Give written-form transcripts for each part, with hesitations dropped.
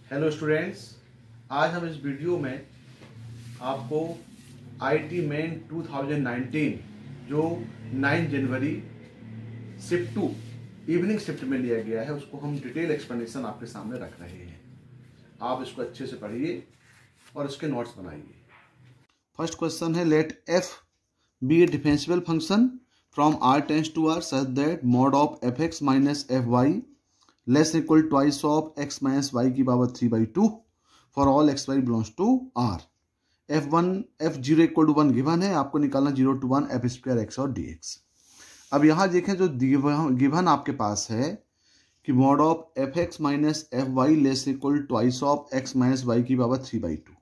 Hello students, आज हम इस वीडियो में आपको आईआईटी मेन 2019 जो 9 जनवरी शिफ्ट 2 इवनिंग शिफ्ट में लिया गया है उसको हम डिटेल एक्सप्लेनेशन आपके सामने रख रहे हैं। आप इसको अच्छे से पढ़िए और इसके नोट्स बनाइए। फर्स्ट क्वेश्चन है, let f be a differential function from r tends to r such that mod of fx minus fy less equal twice of x minus y की power 3/2 for all x y belongs to r। f0 equal to 1 given है, आपको निकालना 0 to 1 f square x और dx। अब यहाँ देखें जो given आपके पास है कि mod of fx minus fy less equal twice of x minus y की पावर 3/2।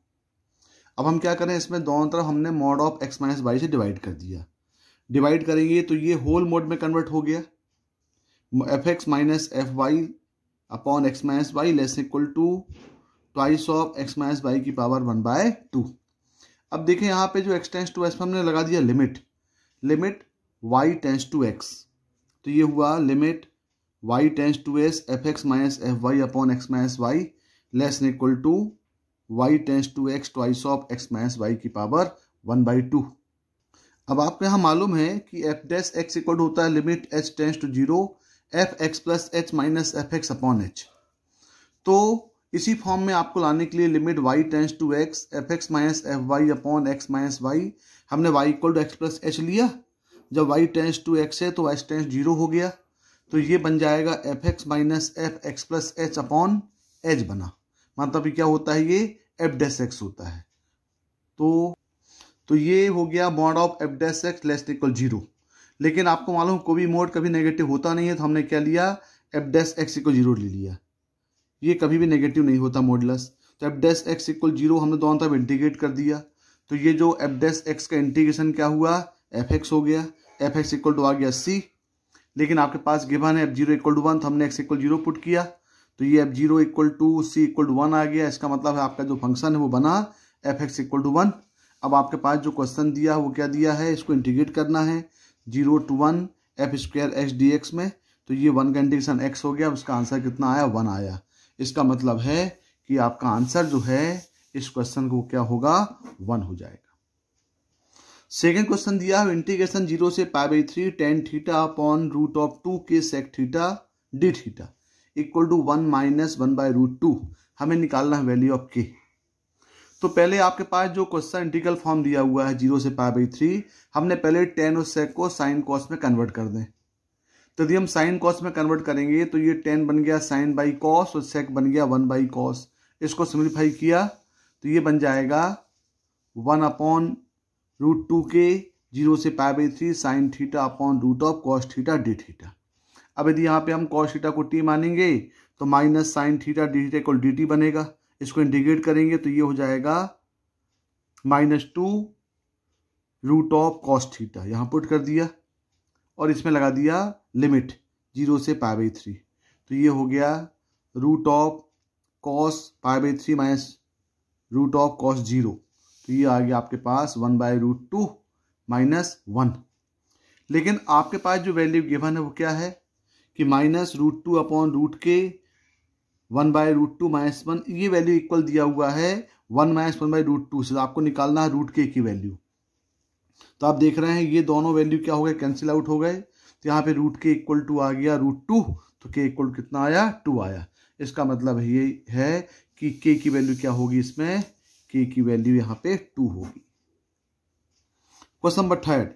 अब हम क्या करें, इसमें दोनों तरफ हमने mod of x minus y से डिवाइड कर दिया। डिवाइड करेंगे तो ये होल मोड में कन्वर्ट हो गया, fx minus fy upon x minus y less equal to twice of x minus y की पावर 1/2। अब देखें यहाँ पे जो x टेंस टू s हमने लगा दिया limit y tends to x, तो ये हुआ limit y tends to s fx minus fy upon x minus y less equal to y tends to x twice of x minus y की power 1/2। अब आपको यहाँ मालूम है कि f डैश x इक्वल होता है limit h tends to 0 f x plus h minus f x upon h. तो इसी फॉर्म में आपको लाने के लिए limit y tends to x f x minus f y upon x minus y, हमने y equal to x plus h लिया। जब y टेंस टू x है तो x टेंस 0 हो गया, तो ये बन जाएगा F x minus f x plus H upon H बना। मतलब क्या होता है, ये एफ डैश एक्स होता है। तो ये हो गया mod of F dash x less equal 0। लेकिन आपको मालूम कोई मोड कभी नेगेटिव होता नहीं है, तो हमने क्या लिया, एफ डैश एक्स इक्वल 0 ले लिया। ये कभी भी नेगेटिव नहीं होता मॉडुलस। तो एफ डैश एक्स इक्वल 0 हमने दोनों तरफ इंटीग्रेट कर दिया, तो ये जो एफ डैश एक्स का इंटीग्रेशन क्या हुआ, एफ एक्स हो गया। एफ एक्स इक्वल टू आ गया c, लेकिन आपके पास गिवन है f0 इक्वल टू 1, तो हमने x इक्वल 0 पुट किया, तो ये f0 equal to c equal to 1 आ गया। इसका मतलब है आपका जो फंक्शन है वो बना एफ एक्स इक्वल टू 1। अब आपके पास जो क्वेश्चन दिया वो क्या दिया है, इसको इंटीग्रेट करना है 0 to 1 F square x D x में, तो ये 1 का इंटीग्रेशन x हो गया, उसका आंसर कितना आया, 1 आया। इसका मतलब है कि आपका आंसर जो है इस क्वेश्चन को क्या होगा, 1 हो जाएगा। सेकेंड क्वेश्चन दिया है, इंटीग्रेशन 0 से π/3 tan theta upon root of 2 के sec theta d theta equal to 1 minus 1/√2। हमें निकालना है वैल्यू ऑफ k। तो पहले आपके पास जो क्वेश्चन इंटीग्रल फॉर्म दिया हुआ है 0 से π/3, हमने पहले tan और sec को साइन कॉस में कन्वर्ट कर दें। तो यदि हम साइन कॉस में कन्वर्ट करेंगे तो ये tan बन गया sin बाई कॉस और sec बन गया 1/cos। इसको सिंप्लीफाई किया तो ये बन जाएगा 1/√2 के 0 से π/3 sine theta upon root of cos theta d theta. अब यदि यहाँ पे हम कॉस थीटा को t मानेंगे तो minus sine theta d theta equal dt बनेगा। इसको इंटीग्रेट करेंगे तो ये हो जाएगा -2 रूट ऑफ कॉस थीटा, यहाँ पुट कर दिया और इसमें लगा दिया लिमिट 0 से π/3, तो ये हो गया root of cos π/3 minus root of cos 0, तो ये आ गया आपके पास 1/√2 माइनस 1। लेकिन आपके पास जो वैल्यू गिवन है वो क्या है कि -√2 अपॉन रूट के 1/√2 माइनस 1, ये वैल्यू इक्वल दिया हुआ है 1 माइनस 1/√2 से। आपको निकालना है रूट के की वैल्यू। तो आप देख रहे हैं ये दोनों वैल्यू क्या हो गए, कैंसिल आउट हो गए। तो यहाँ पे रूट के इक्वल टू आ गया √2, तो के इक्वल कितना आया, 2 आया। इसका मतलब ये है कि के की वैल्यू क्या होगी, इसमें के की वैल्यू यहाँ पे 2 होगी। Question number 3,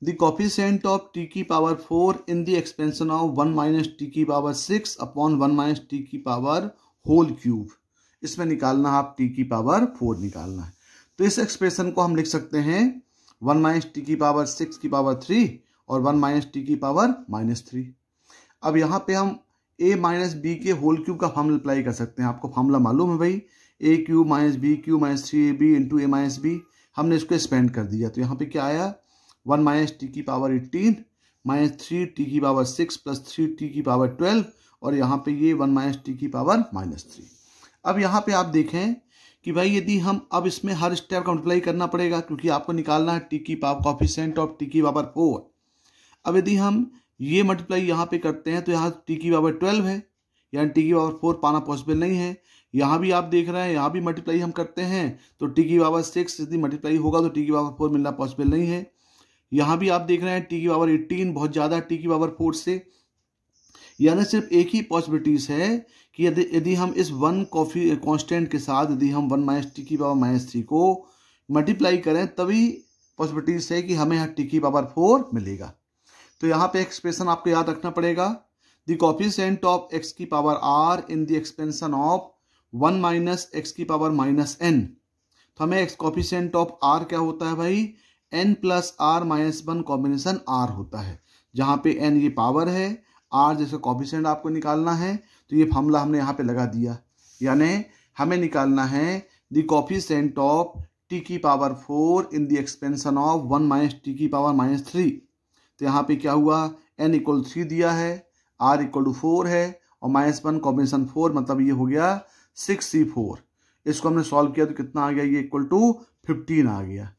the coefficient of t की power 4 in the expansion of 1 minus T की पावर 6 अपॉन 1 माइनस टी की पावर होल क्यूब। इसमें निकालना है आप t की पावर 4 निकालना है। तो इस एक्सप्रेशन को हम लिख सकते हैं 1 माइनस टी की पावर 6 की पावर 3 और 1 माइनस टी की पावर -3। अब यहाँ पे हम a माइनस बी के होल क्यूब का फॉर्मूला अप्लाई कर सकते हैं। आपको फॉर्मूला मालूम है भाई, a cube minus b cube minus 3ab into a minus b. हमने इसको एक्सपेंड कर दिया, तो यहाँ पे क्या आया, 1 माइनस टी की पावर 18 माइनस 3 टी की पावर 6 प्लस 3 टी की पावर 12 और यहाँ पे ये 1 माइनस टी की पावर -3। अब यहाँ पे आप देखें कि भाई यदि हम अब इसमें हर स्टेप का मल्टीप्लाई करना पड़ेगा, क्योंकि आपको निकालना है टी की पावर कोफिशिएंट ऑफ टी की पावर 4। अब यदि हम ये मल्टीप्लाई यहाँ पे करते हैं तो यहाँ टी की पावर 12 है, यानी टी की पावर 4 पाना पॉसिबल नहीं है। यहाँ भी आप देख रहे हैं, यहाँ भी मल्टीप्लाई हम करते हैं तो टी की पावर 6 यदि मल्टीप्लाई होगा तो टी की पावर 4 मिलना पॉसिबल नहीं है। यहाँ भी आप देख रहे हैं टी की पावर 18 बहुत ज़्यादा टी की पावर 4 से, यानी सिर्फ एक ही पॉसिबिलिटीज है कि यदि हम इस वन कॉफी कांस्टेंट के साथ यदि हम 1 माइनस टी की पावर -3 को मल्टीप्लाई करें तभी पॉसिबिलिटीज है कि हमें यहाँ टी की पावर 4 मिलेगा। तो यहाँ पे एक्सप्रेशन आपको याद रखना पड़ेगा, द कोफिशिएंट ऑफ x की power r in the expansion of 1 minus x की पावर -n। तो हमें एक्स कोफिशिएंट ऑफ r क्या होता है भाई, n plus r minus 1 combination r होता है, जहाँ पे n ये पावर है, r जैसे कोफिशिएंट आपको निकालना है तो ये फॉर्मूला हमने यहाँ पे लगा दिया, यानी हमें निकालना है द कोफिशिएंट ऑफ t की power 4 in the expansion of 1 minus T की पावर -3। तो यहाँ पे क्या हुआ, n इक्वल 3 दिया है, r इक्वल टू 4 है और -1 कॉम्बिनेशन 4 मतलब ये हो गया 6c4। इसको हमने सॉल्व किया तो कितना आ गया, ये इक्वल टू 15 आ गया।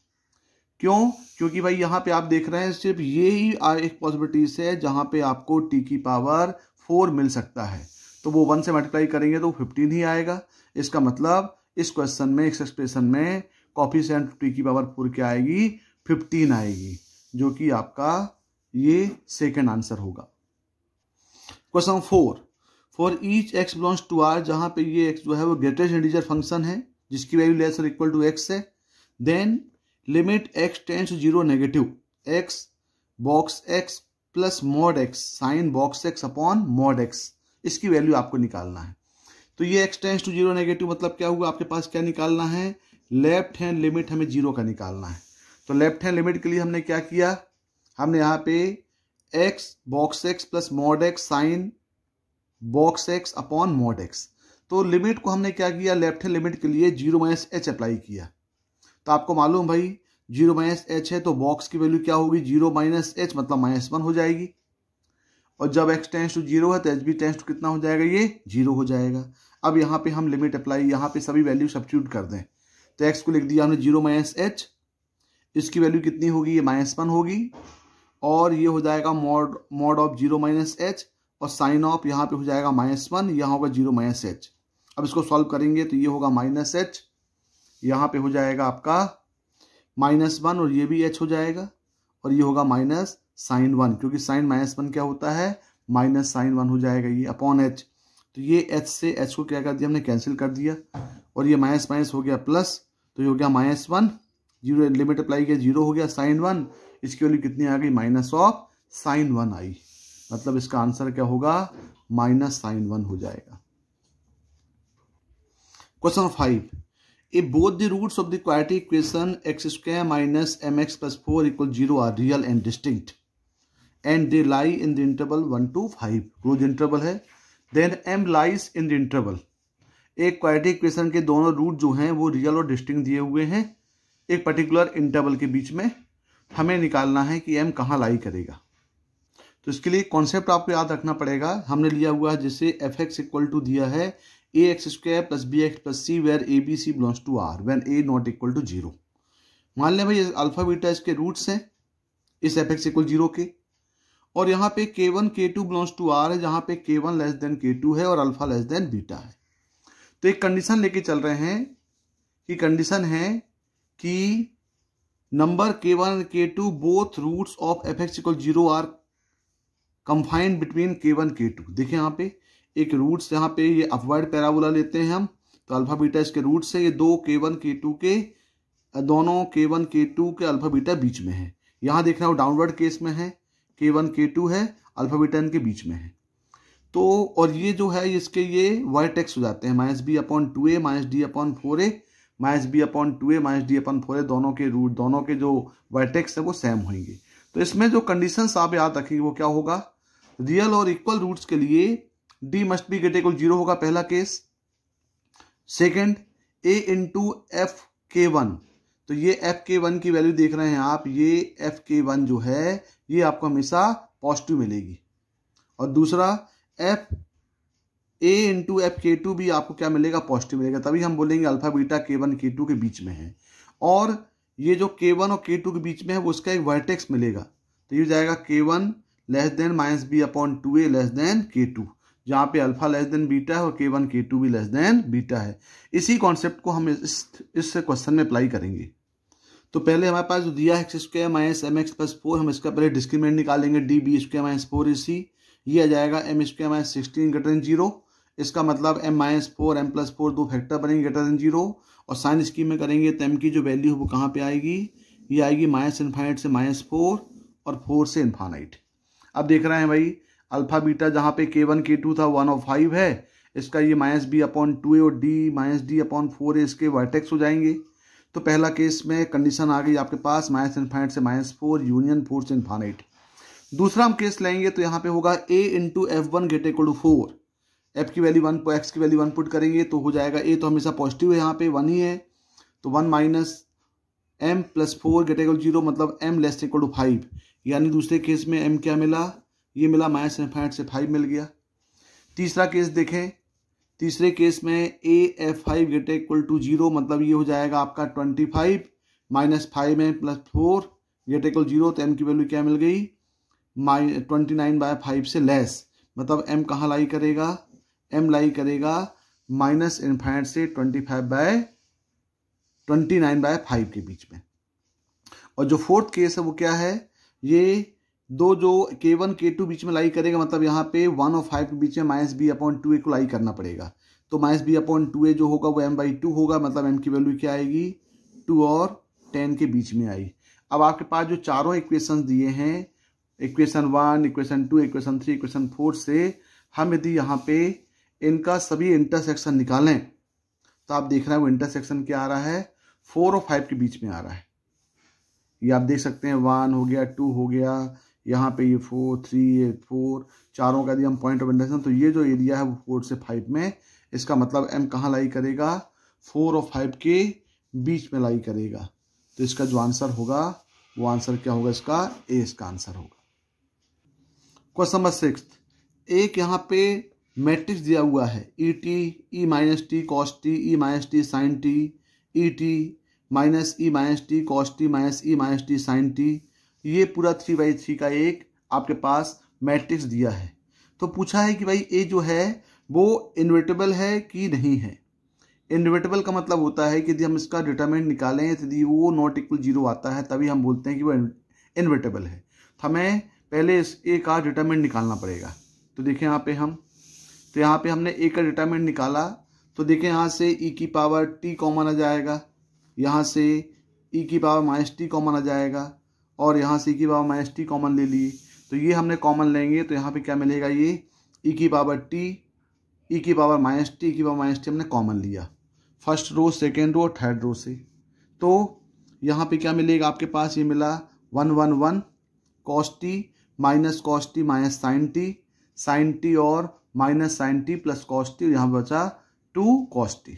क्यों, क्योंकि भाई यहाँ पे आप देख रहे हैं सिर्फ ये ही एक पॉसिबिलिटीज है जहाँ पे आपको t की पावर 4 मिल सकता है, तो वो 1 से मल्टीप्लाई करेंगे तो 15 ही आएगा। इसका मतलब इस क्वेश्चन में, इस एक्सप्रेशन में कोफिशिएंट t की पावर 4 क्या आएगी, 15 आएगी, जो कि आपका ये सेकंड आंसर होगा। Question 4, for each x belongs to r, जहां पे ये x जो है वो ग्रेटेस्ट इंटीजर फंक्शन है जिसकी वैल्यू लेस और इक्वल टू x है, then limit x tends to 0 negative x box x plus mod x sine box x upon mod x, इसकी वैल्यू आपको निकालना है। तो ये x टेंड्स टू 0 नेगेटिव मतलब क्या हुआ, आपके पास क्या निकालना है, लेफ्ट हैंड लिमिट हमें 0 का निकालना है। तो लेफ्ट हैंड लिमिट के लिए हमने क्या किया, हमने यहाँ पे x box x plus mod x sine box x upon mod x, तो लिमिट को हमने क्या किया, लेफ्ट हैंड लिमिट के लिए 0 माइनस h अप्लाई किया। तो आपको मालूम भाई 0 माइनस h है तो बॉक्स की वैल्यू क्या होगी, 0 माइनस h मतलब -1 हो जाएगी, और जब x टेंड्स टू 0 है तो h भी टेंड्स टू कितना हो जाएगा, ये 0 हो जाएगा। अब यहाँ पे हम लिमिट अप्लाई, यहाँ पे सभी वैल्यू सब्स्टिट्यूट कर दें, तो x को लिख दिया हमने 0 माइनस h, इसकी वैल्यू कितनी होगी, ये -1 होगी, और ये हो जाएगा मॉड ऑफ 0 माइनस h, और साइन ऑफ यहाँ पे हो जाएगा -1, यहाँ होगा 0 माइनस h। अब इसको सॉल्व करेंगे तो ये होगा -h, यहाँ पे हो जाएगा आपका -1 और ये भी h हो जाएगा, और ये होगा माइनस साइन 1, क्योंकि साइन -1 क्या होता है, माइनस साइन 1 हो जाएगा ये अपॉन h। तो ये h से h को क्या कर दिया हमने, कैंसिल कर दिया, और ये माइनस माइनस हो गया प्लस, तो ये हो गया -1, 0 लिमिट अप्लाई किया 0 हो गया, साइन 1, इसकी वैल्यू कितनी आ गई, माइनस ऑफ साइन 1 आई, मतलब इसका आंसर क्या होगा, माइनस साइन 1 हो जाएगा। Question 5, if both the roots of the quadratic equation x square minus mx plus 4 equal 0 are real and distinct and they lie in the interval 1 to 5, close interval है, then m lies in the interval। एक quadratic equation के दोनों root जो हैं वो real और distinct दिए हुए हैं एक पर्टिकुलर इंटरवल के बीच में, हमें निकालना है कि m कहाँ लाई करेगा। तो इसके लिए कॉन्सेप्ट आपको याद रखना पड़ेगा, हमने लिया हुआ है जैसे f(x) इक्वल टू दिया है ax square plus bx plus c where abc belongs to r when a not equal to 0। मान लें भाई अल्फा बीटा इसके रूट्स हैं इस f(x) इक्वल 0 के, और यहाँ पे k1 k2 belongs to r है, जहाँ पे k1 लेस देन k2 है और अल्फा लेस देन बीटा है। तो एक कंडीशन लेके चल रहे हैं कि कंडीशन है कि number k1 k2 both roots of f(x) equal 0 are confined between k1 k2। देखिए यहाँ पे एक रूट्स, यहाँ पे ये अपवर्ड पैराबोला लेते हैं हम, तो अल्फा बीटा इसके रूट्स है, ये दो k1 k2 के, दोनों k1 k2 के अल्फा बीटा बीच में है। यहाँ देख रहे हो डाउनवर्ड केस में है, k1 k2 है, अल्फा बीटा इनके बीच में है। तो और ये जो है इसके ये वर्टेक्स हो जाते हैं, -b/2a -d/4a -b/2a -d/4a, दोनों के रूट, दोनों के जो वर्टेक्स है वो सेम होंगे। तो इसमें जो कंडीशंस आप याद रखेंगे वो क्या होगा, रियल और इक्वल रूट्स के लिए d must be greater equal 0 होगा पहला case. Second a into F के वन, तो ये एफ के वन की वैल्यू देख रहे हैं आप, ये एफ के वन जो है ये आपको हमेशा पॉजिटिव मिलेगी। और दूसरा एफ a इंटू एफ के टू भी आपको क्या मिलेगा, पॉजिटिव मिलेगा, तभी हम बोलेंगे अल्फा बीटा k1 k2 के बीच में है। और ये जो k1 और k2 के बीच में है वो उसका एक वर्टेक्स मिलेगा, तो ये जाएगा k1 less than -b/2a less than k2, जहाँ पे अल्फा लेस देन बीटा है और K1 K2 भी लेस देन बीटा है। इसी कॉन्सेप्ट को हम इस क्वेश्चन में अप्लाई करेंगे। तो पहले हमारे पास जो दिया है x square minus m x plus 4, हम इसका पहले डिस्क्रीमेंट निकालेंगे D B square minus 4ac। ये आ जाएगा m square minus 16 greater than 0। इसका मतलब एम माइनस 4 एम प्लस 4 दो फैक्टर बनेंगे ग्रेटर देन 0। और साइन स्कीम में करेंगे तो एम की जो वैल्यू है वो कहाँ पे आएगी, ये आएगी माइनस इन्फाइनाइट से -4 और 4 से इन्फाइनाइट। अब देख रहे हैं भाई अल्फा बीटा जहाँ पे K1 K2 था 1 और 5 है, इसका ये -b/2a और d -d/4a इसके वर्टेक्स हो जाएंगे। तो पहला केस में कंडीशन आ गई आपके पास माइनस इन्फाइनाइट से -4 यूनियन 4 से इन्फाइनाइट। दूसरा हम केस लेंगे तो यहाँ पे होगा a into f1 greater equal to 4, f की वैल्यू 1 x की वैल्यू 1 पुट करेंगे तो हो जाएगा a तो हमेशा पॉजिटिव है, यहाँ पे 1 ही है तो 1 minus m plus 4 greater equal 0 मतलब m लेस इक्वल टू 5। यानी दूसरे केस में m क्या मिला, ये मिला माइनस इन्फाइनाइट से 5 मिल गया। तीसरा केस देखें, तीसरे केस में a f5 greater equal to 0 मतलब ये हो जाएगा आपका 25 minus 5m plus 4 greater equal 0 तो m की वैल्यू क्या मिल गई 29/5 से लेस, मतलब m कहाँ लाई करेगा, m लाई करेगा माइनस इन्फाइनाइट से 29/5 के बीच में। और जो फोर्थ केस है वो क्या है, ये दो जो K1 K2 बीच में लाई करेगा मतलब यहाँ पे 1 और 5 के बीच में -b/2a को लाई करना पड़ेगा। तो -b/2a जो होगा वो m/2 होगा, मतलब m की वैल्यू क्या आएगी 2 और 10 के बीच में आई। अब आपके पास जो चारों इक्वेशन दिए हैं, इक्वेशन 1, इक्वेशन 2, इक्वेशन 3, इक्वेशन 4 से हम यदि यहाँ पे इनका सभी इंटरसेक्शन निकालें तो आप देख रहे हैं वो इंटरसेक्शन क्या आ रहा है 4 और 5 के बीच में आ रहा है। ये आप देख सकते हैं 1 हो गया, 2 हो गया, यहाँ पे ये 4, 3, ये 4, चारों का यदि हम पॉइंट ऑफ इंटरसेक्शन तो ये जो एरिया है वो 4 से 5 में, इसका मतलब m कहाँ लाई करेगा 4 और 5 के बीच में लाई करेगा। तो इसका जो आंसर होगा वो आंसर क्या होगा, इसका ए इसका आंसर होगा। क्वेश्चन नंबर 6, एक यहाँ पे मैट्रिक्स दिया हुआ है e t e minus t cos t e minus t sine t e t minus e minus t cos t minus e minus t sine t. ये पूरा 3/3 का एक आपके पास मैट्रिक्स दिया है। तो पूछा है कि भाई ए जो है वो इन्वर्टिबल है कि नहीं है। इन्वर्टिबल का मतलब होता है कि यदि हम इसका डिटरमिनेंट निकालें तो यदि वो नॉट इक्वल 0 आता है तभी हम बोलते हैं कि वो इन्वर्टिबल है। तो हमें पहले इस ए का डिटरमिनेंट निकालना पड़ेगा। तो देखें यहाँ पे तो यहाँ पे हमने ए का डिटरमिनेंट निकाला तो देखें यहाँ से ई की पावर टी कॉमन आ जाएगा, यहाँ से ई की पावर माइनस टी कॉमन आ जाएगा और यहाँ से ई की पावर माइनस टी कॉमन ले लिए। तो ये हमने कॉमन लेंगे तो यहाँ पे क्या मिलेगा, ये ई की पावर टी ई की पावर माइनस टी ई की पावर माइनस टी हमने कॉमन लिया फर्स्ट रो, सेकेंड रो और थर्ड रो से। तो यहाँ पे क्या मिलेगा आपके पास, ये मिला 1 1 1 cos t minus sine t और minus sine t plus cos t, यहाँ बचा 2 कॉस टी।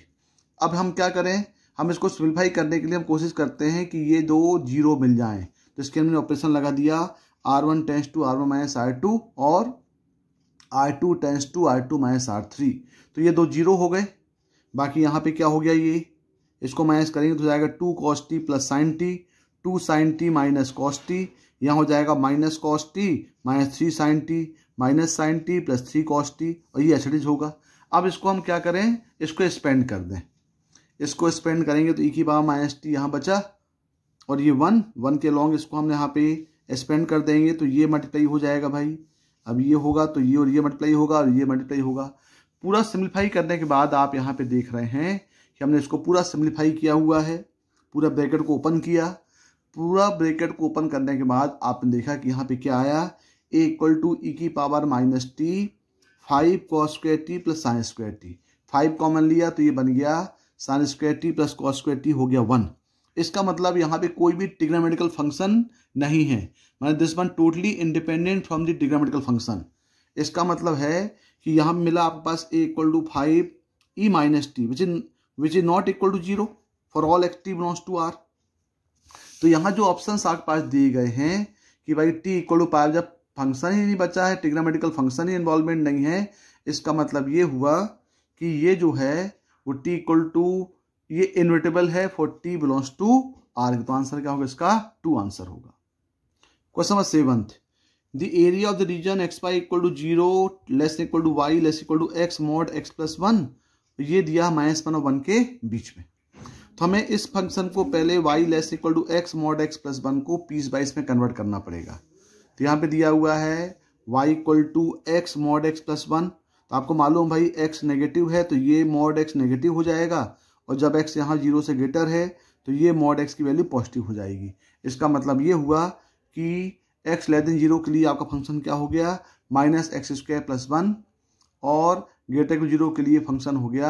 अब हम क्या करें, हम इसको सिंप्लीफाई करने के लिए हम कोशिश करते हैं कि ये दो जीरो मिल जाएं। तो इसके हमने ऑपरेशन लगा दिया R1 tense to R1 minus R2 और R2 tense to R2 minus R3। तो ये दो जीरो हो गए। बाकी यहाँ पे क्या हो गया, ये इसको माइनस करेंगे तो हो जाएगा 2 cos t plus sine t, 2 sine t minus cos t, यहाँ हो जाएगा minus cos t minus 3 sine t minus sine t plus 3 cos t और ये एच होगा। अब इसको हम क्या करें, इसको एक्सपेंड कर दें। इसको एक्सपेंड करेंगे तो ई की पावर माइनस टी यहाँ बचा और ये 1 के लॉन्ग इसको हमने यहाँ पे एक्सपेंड कर देंगे तो ये मल्टीप्लाई हो जाएगा भाई। अब ये होगा तो ये और ये मल्टीप्लाई होगा और ये मल्टीप्लाई होगा। पूरा सिंप्लीफाई करने के बाद आप यहाँ पे देख रहे हैं कि हमने इसको पूरा सिंप्लीफाई किया हुआ है, पूरा ब्रैकेट को ओपन किया। पूरा ब्रैकेट को ओपन करने के बाद आपने देखा कि यहाँ पे क्या आया, ए इक्वल टू ई की power minus T 5 cos square T plus sine square T. 5 common लिया तो ये बन गया sine square T plus cos square T हो गया 1। इसका मतलब यहाँ पे कोई भी ट्रिग्नोमेट्रिकल फंक्शन नहीं है, मतलब this one totally independent from the trigonometrical function. इसका मतलब है कि यहाँ मिला आपके पास a equal to 5 e minus t which is not equal to 0 for all x t belongs to R. तो यहाँ जो ऑप्शन आपके पास दिए गए हैं कि भाई टी इक्वल टू पाई, जब फंक्शन ही नहीं बचा है, ट्रिग्नोमेट्रिकल फंक्शन ही इन्वॉल्वमेंट नहीं है, इसका मतलब ये हुआ कि ये जो है वो टी इक्वल टू ये इन्वर्टिबल है for t belongs to R. तो आंसर क्या होगा इसका 2 आंसर होगा। Question number 7, the area of the region x y equal to 0 less equal to y less equal to x mod x plus 1, ये दिया -1 और 1 के बीच में। तो हमें इस फंक्शन को पहले y less equal to x mod x plus 1 को पीस बाइस में कन्वर्ट करना पड़ेगा। तो यहाँ पे दिया हुआ है y equal to x mod x plus 1, तो आपको मालूम भाई x नेगेटिव है तो ये मॉड x नेगेटिव हो जाएगा, और जब x यहाँ 0 से ग्रेटर है तो ये मॉड x की वैल्यू पॉजिटिव हो जाएगी। इसका मतलब ये हुआ कि x लेस देन 0 के लिए आपका फंक्शन क्या हो गया, -x² प्लस 1, और ग्रेटर टू 0 के लिए फंक्शन हो गया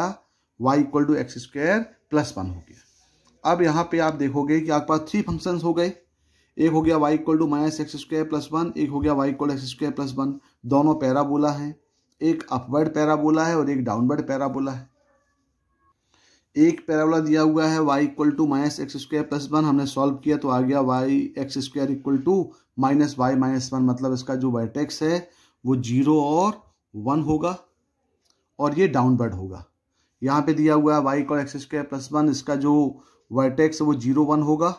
y equal to x² plus 1 हो गया। अब यहाँ पे आप देखोगे कि आपके पास 3 फंक्शंस हो गए, एक हो गया y equal to -x² plus 1, एक हो गया y इक्वल x² प्लस 1, दोनों पैराबोला हैं, एक अपवर्ड पैराबोला है और एक डाउनवर्ड पैराबोला है। एक पैराबोला दिया हुआ है y equal to -x² plus 1, हमने सॉल्व किया तो आ गया y x² equal to -y-1, मतलब इसका जो वर्टेक्स है वो 0 और 1 होगा, और ये डाउनवर्ड होगा। यहाँ पे दिया हुआ है y इक्वल x² प्लस 1, इसका जो वर्टेक्स है वो 0 1 होगा,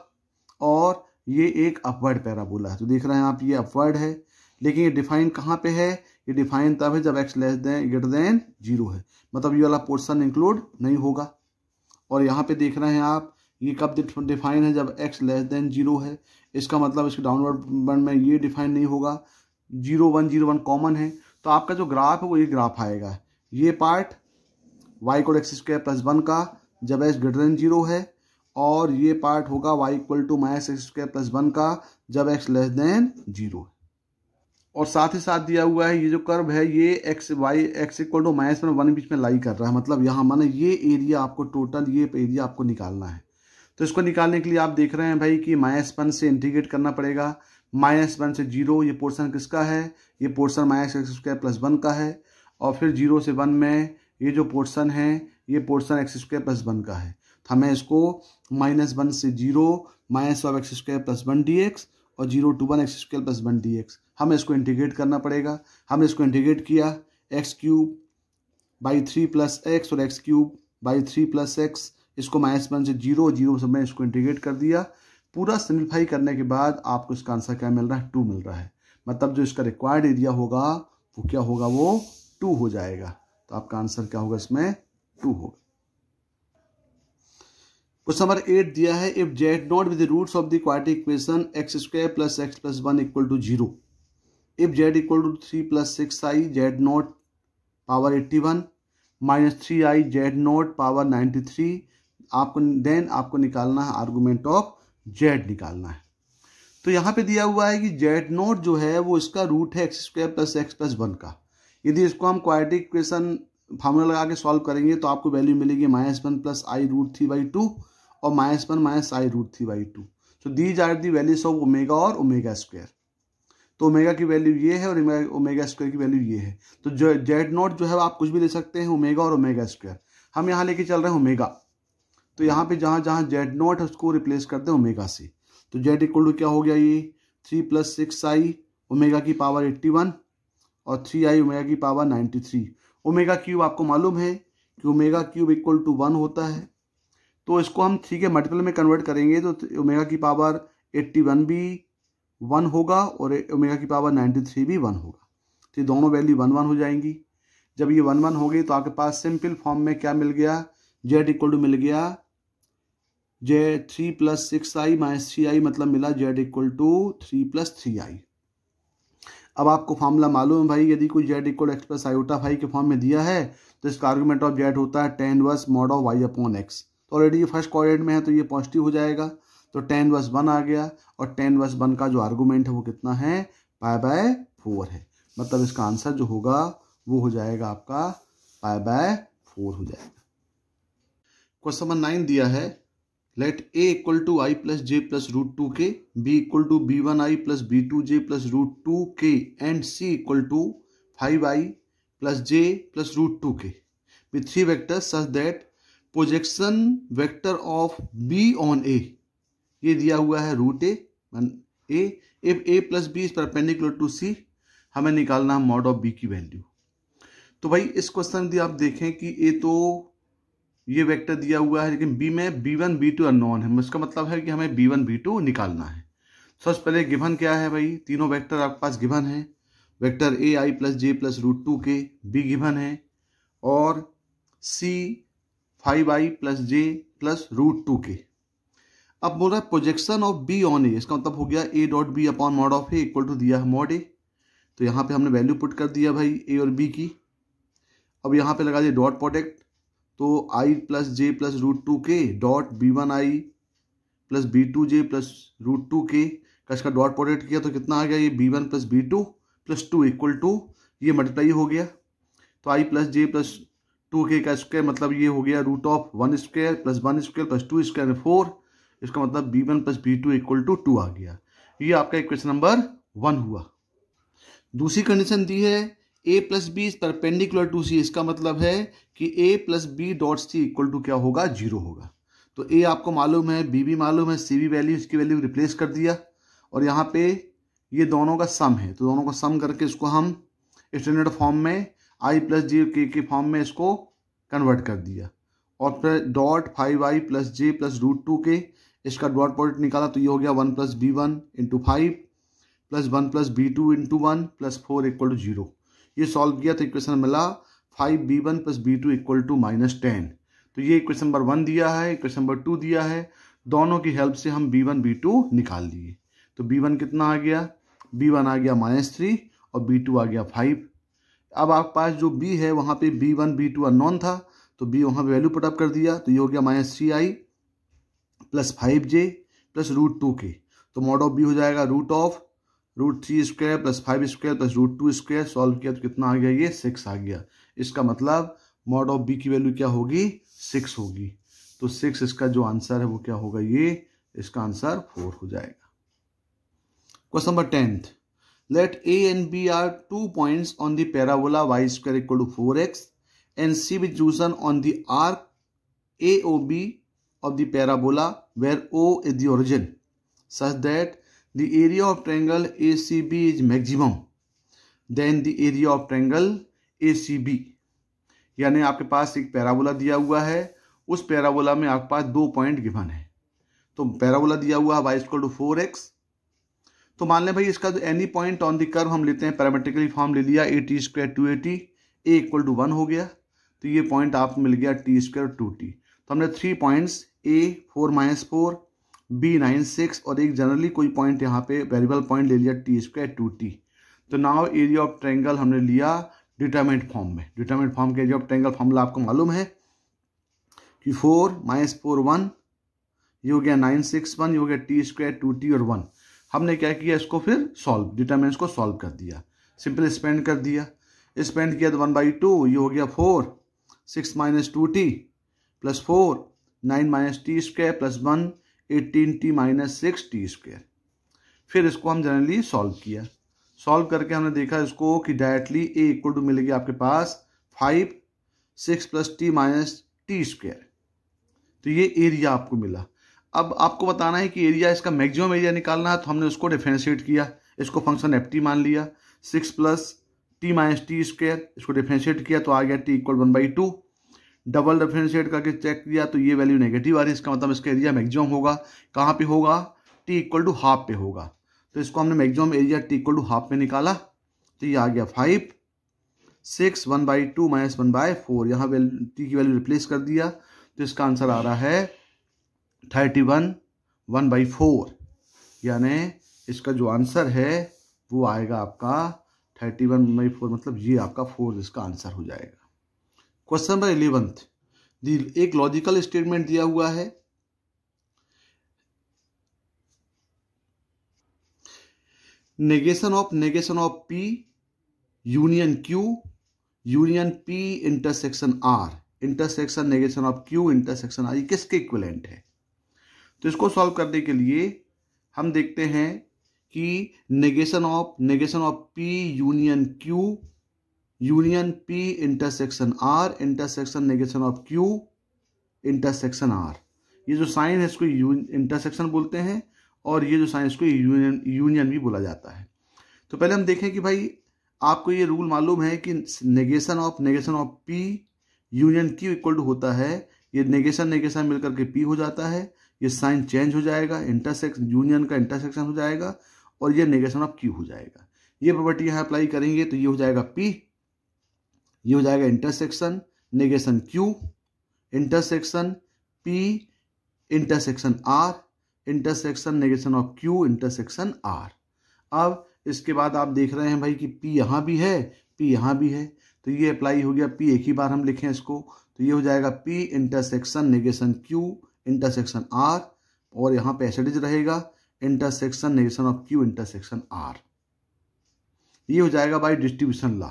और ये एक अपवर्ड पैराबोला है। तो देख रहे हैं आप ये अपवर्ड है, लेकिन ये डिफाइन कहाँ पे है, ये डिफाइन तब है जब x less than greater than 0 है, मतलब ये वाला पोर्शन इंक्लूड नहीं होगा। और यहाँ पे देख रहे हैं आप ये कब डिफाइन है, जब x लेस देन 0 है, इसका मतलब इसके डाउनवर्ड में ये डिफाइन नहीं होगा। 0 1 0 1 कॉमन है, तो आपका जो ग्राफ है वो ये ग्राफ आएगा, ये part y equal x² plus 1 का जब x ग्रेटर देन 0 है, और ये पार्ट होगा y equal to -x² plus 1 का जब x लेस देन 0 है। और साथ ही साथ दिया हुआ है ये जो कर्व है ये x इक्वल टू -1 बीच में लाई कर रहा है, मतलब यहाँ माने ये एरिया आपको टोटल ये एरिया आपको निकालना है। तो इसको निकालने के लिए आप देख रहे हैं भाई कि -1 से इंटीग्रेट करना पड़ेगा, -1 से 0, ये पोर्शन किसका है, ये पोर्शन -x² प्लस 1 का है, और फिर 0 से 1 में ये जो पोर्शन है ये पोर्शन x² प्लस 1 का है। तो हमें इसको -1 से 0 -x² प्लस 1 dx और 0 to 1 x² प्लस 1 dx, हमें इसको इंटीग्रेट करना पड़ेगा। हमने इसको इंटीग्रेट किया x³/3 प्लस x और x³/3 प्लस x, इसको -1 से 0 0 से मैं इसको इंटीग्रेट कर दिया। पूरा सिंप्लीफाई करने के बाद आपको इसका आंसर क्या मिल रहा है, 2 मिल रहा है, मतलब जो इसका रिक्वायर्ड एरिया होगा वो क्या होगा, वो 2 हो जाएगा। तो आपका आंसर क्या होगा, इसमें 2 होगा। क्वेश्चन नंबर 8 दिया है, if z naught with the roots of the quadratic equation x² plus x plus 1 equal to 0, if z equal to 3 plus 6i z naught power 81 minus 3i z naught power 93, आपको निकालना है argument of z निकालना है। तो यहाँ पे दिया हुआ है कि z नॉट जो है वो इसका रूट है x² प्लस x प्लस 1 का। यदि इसको हम क्वाड्रेटिक इक्वेशन फार्मूला लगा के सॉल्व करेंगे तो आपको वैल्यू मिलेगी -1 प्लस i√3/2 और -1 माइनस i√3/2। तो these are the values of omega और ओमेगा स्क्वायर। तो ओमेगा की वैल्यू ये है और ओमेगा स्क्वायर की वैल्यू ये है। तो जो z नॉट जो है आप कुछ भी ले सकते हैं, ओमेगा और ओमेगा स्क्वायर। हम यहाँ लेके चल रहे हैं ओमेगा, तो यहाँ पे जहाँ जहाँ z नॉट है उसको रिप्लेस करते हैं ओमेगा से। तो z इक्वल टू क्या हो गया, ये 3 प्लस 6i ओमेगा की पावर 81 और 3i ओमेगा की पावर 93। ओमेगा क्यूब आपको मालूम है कि ओमेगा क्यूब इक्वल टू 1 होता है, तो इसको हम 3 के मल्टीपल में कन्वर्ट करेंगे तो ओमेगा की पावर 81 भी 1 होगा और ओमेगा की पावर 93 भी 1 होगा। तो ये दोनों वैल्यू 1 1 हो जाएंगी। जब ये 1 1 हो गई तो आपके पास सिंपल फॉर्म में क्या मिल गया, z इक्वल टू मिल गया j 3 plus 6i minus 3i, मतलब मिला z equal to 3 plus 3i। अब आपको फॉर्मूला मालूम है भाई, यदि कोई z equal x plus iota phi के फॉर्म में दिया है तो इसका आर्गुमेंट ऑफ z होता है tan inverse mod of y upon x। तो ऑलरेडी ये फर्स्ट क्वाड्रेंट में है तो ये पॉजिटिव हो जाएगा, तो tan इनवर्स 1 आ गया, और tan इनवर्स 1 का जो आर्गुमेंट है वो कितना है, π/4 है। मतलब इसका आंसर जो होगा वो हो जाएगा आपका π/4 हो जाएगा। क्वेश्चन नंबर 9 दिया है, let a equal to i plus j plus √2k, b equal to b1i plus b2j plus √2k and c equal to 5i plus j plus √2k with 3 vectors such that projection vector of b on a, ये दिया हुआ है √a if a plus b is perpendicular to c, हमें निकालना है mod of b की value. तो भाई इस क्वेश्चन में आप देखें कि a तो ये वेक्टर दिया हुआ है, लेकिन b में b1 b2 अननोन है, इसका मतलब है कि हमें b1 b2 निकालना है। सबसे पहले गिवन क्या है भाई, तीनों वेक्टर आपके पास गिवन है। Vector a i plus j plus root two k b given है, और c 5i plus j plus root two k. अब बोल रहा है projection of b on a, इसका मतलब हो गया a dot b upon mod of a equal to दिया है मॉड ए। तो यहाँ पे हमने वैल्यू पुट कर दिया भाई ए और बी की। अब यहाँ पे लगा दिया डॉट प्रोडक्ट, तो i plus j plus root two k dot b one i plus b two j plus root two k का इसका डॉट प्रोडक्ट किया तो कितना आ गया, ये b one plus b two plus two equal to ये मल्टीप्लाई हो गया। तो i plus j plus two k का स्क्वायर मतलब ये हो गया root of one square plus two square 4, इसका मतलब b one plus b two equal to 2 आ गया। ये आपका इक्वेशन नंबर 1 हुआ। दूसरी कंडीशन दी है a plus b is perpendicular to c, इसका मतलब है कि a plus b dot c equal to क्या होगा, 0 होगा। तो a आपको मालूम है, b भी मालूम है, c भी वैल्यू, इसकी वैल्यू रिप्लेस कर दिया, और यहाँ पे ये दोनों का सम है, तो दोनों का सम करके इसको हम स्टैंडर्ड फॉर्म में i प्लस जे के फॉर्म में इसको कन्वर्ट कर दिया, और फिर dot 5i plus j plus root two के इसका डॉट प्रोडक्ट निकाला तो ये हो गया 1 plus b one into 5 plus 1 plus b two into 1 plus 4 equal to 0। ये सॉल्व किया तो इक्वेशन मिला 5b1 plus b2 equal to -10। तो ये इक्वेशन नंबर 1 दिया है, इक्वेशन नंबर 2 दिया है, दोनों की हेल्प से हम b1 b2 निकाल लिए। तो b1 कितना आ गया, b1 आ गया -3 और b2 आ गया 5। अब आपके पास जो b है वहाँ पे b1 b2 अननोन था, तो b वहाँ पे वैल्यू पुटअप कर दिया, तो ये हो गया -3i plus 5j plus root two के। तो मॉड ऑफ b हो जाएगा root of root 3 square plus 5 square plus root 2 square. Solve किया तो कितना आ गया, ये 6 आ गया। इसका मतलब मॉड ऑफ b की वैल्यू क्या होगी, 6 होगी। तो 6 इसका जो आंसर है वो क्या होगा, ये इसका आंसर 4 हो जाएगा। Question number 10th, let a and b are 2 points on the parabola y square equal to 4x and c be chosen on the arc AOB of the parabola where O is the origin such that the area of triangle ACB is maximum then the area of triangle ACB। यानी आपके पास एक parabola दिया हुआ है, उस parabola में आपके पास 2 point given है। तो पैराबोला दिया हुआ है y इक्वल टू 4x, तो मान लें भाई इसका जो any point on the curve हम लेते हैं, पैरामेट्रिकली फॉर्म ले लिया a t² 280, a equal to 1 हो गया, तो ये पॉइंट आपको मिल गया t² 2t। तो हमने 3 पॉइंट्स a 4 - 4 b 9 6 और एक जनरली कोई पॉइंट यहाँ पे वेरिएबल पॉइंट ले लिया t² 2t। तो नाउ एरिया ऑफ ट्रायंगल हमने लिया डिटरमिनेंट फॉर्म में। डिटरमिनेंट फॉर्म के एरिया ऑफ ट्रायंगल फॉर्मूला आपको मालूम है कि 4 - 4 1, ये हो गया 9 6 1, ये हो गया t² 2t और 1। हमने क्या किया, इसको फिर सॉल्व, डिटरमिनेंट्स को सॉल्व कर दिया, सिंपल स्पेंड कर दिया। स्पेंड किया तो 1/2, ये हो गया 4 6 - 2t plus 4 9 - t² plus 1 18t - 6t²। फिर इसको हम जनरली सॉल्व किया, सॉल्व करके हमने देखा इसको कि डायरेक्टली a इक्वल टू मिलेगी आपके पास 5 6 प्लस t - t²। तो ये एरिया आपको मिला। अब आपको बताना है कि एरिया, इसका मैक्सिमम एरिया निकालना है, तो हमने उसको डिफरेंशिएट किया, इसको फंक्शन ft मान लिया, 6 प्लस t - t², इसको डिफरेंशिएट किया तो आ गया t इक्वल 1/2। डबल डिफरेंशिएट करके चेक किया तो ये वैल्यू नेगेटिव आ रही है, इसका मतलब इसका एरिया मैक्सिमम होगा। कहाँ पे होगा, t इक्वल टू हाफ पे होगा। तो इसको हमने maximum area t equal to half पे निकाला, तो ये आ गया 5 6 1/2 - 1/4। यहाँ t की वैल्यू रिप्लेस कर दिया, तो इसका आंसर आ रहा है 31 1/4। यानी इसका जो आंसर है वो आएगा आपका 31 1/4, मतलब ये आपका 4 इसका आंसर हो जाएगा। क्वेश्चन नंबर 11th, एक लॉजिकल स्टेटमेंट दिया हुआ है, negation of P union Q union P intersection R, intersection negation of Q intersection R, ये किसके इक्विवेलेंट है। तो इसको सॉल्व करने के लिए हम देखते हैं कि negation of P union Q union P intersection R intersection negation of Q intersection R। ये जो साइन है इसको इंटरसेक्शन बोलते हैं, और ये जो साइन इसको यूनियन भी बोला जाता है। तो पहले हम देखें कि भाई आपको ये रूल मालूम है कि negation of P union Q equal to होता है, ये नेगेशन मिलकर के P हो जाता है, ये साइन चेंज हो जाएगा, इंटरसेक्शन यूनियन का इंटरसेक्शन हो जाएगा और ये नेगेशन ऑफ क्यू हो जाएगा। ये प्रॉपर्टी यहाँ अप्लाई करेंगे तो ये हो जाएगा P, ये हो जाएगा intersection negation Q, intersection P intersection R, intersection negation of Q intersection R। अब इसके बाद आप देख रहे हैं भाई कि P यहाँ भी है, P यहाँ भी है, तो ये अप्लाई हो गया। P एक ही बार हम लिखें इसको, तो ये हो जाएगा P intersection negation Q intersection R, और यहाँ पे एसिडिज रहेगा intersection negation of Q intersection R। ये हो जाएगा भाई डिस्ट्रीब्यूशन लॉ।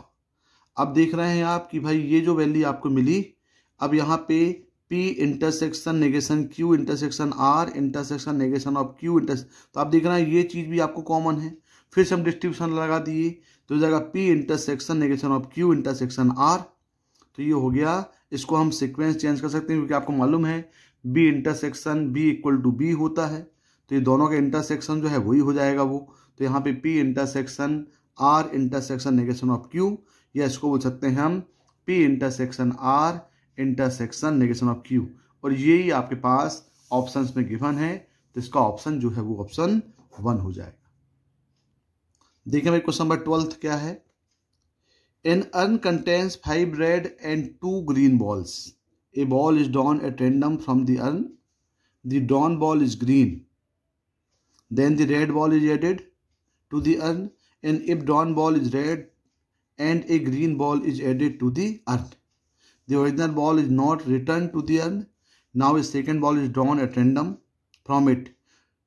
अब देख रहे हैं आप कि भाई ये जो वैल्यू आपको मिली, अब यहाँ पे P intersection negation Q intersection R intersection negation of Q तो आप देख रहे हैं ये चीज़ भी आपको कॉमन है। फिर से हम डिस्ट्रीब्यूशन लगा दिए तो हो जाएगा P intersection negation of Q intersection R। तो ये हो गया। इसको हम सीक्वेंस चेंज कर सकते हैं क्योंकि आपको मालूम है B intersection B equal to B होता है, तो ये दोनों का इंटरसेक्शन जो है वही हो जाएगा वो। तो यहाँ पे P intersection R intersection negation of Q, या इसको बोल सकते हैं हम P intersection R intersection negation of Q, और ये ही आपके पास ऑप्शंस में गिवन है, तो इसका ऑप्शन जो है वो ऑप्शन 1 हो जाएगा। देखिए भाई क्वेश्चन नंबर 12 क्या है। An urn contains 5 red and 2 green balls. A ball is drawn at random from the urn. The drawn ball is green. Then the red ball is added to the urn, and if drawn ball is red and a green ball is added to the urn, the original ball is not returned to the urn. Now a second ball is drawn at random from it.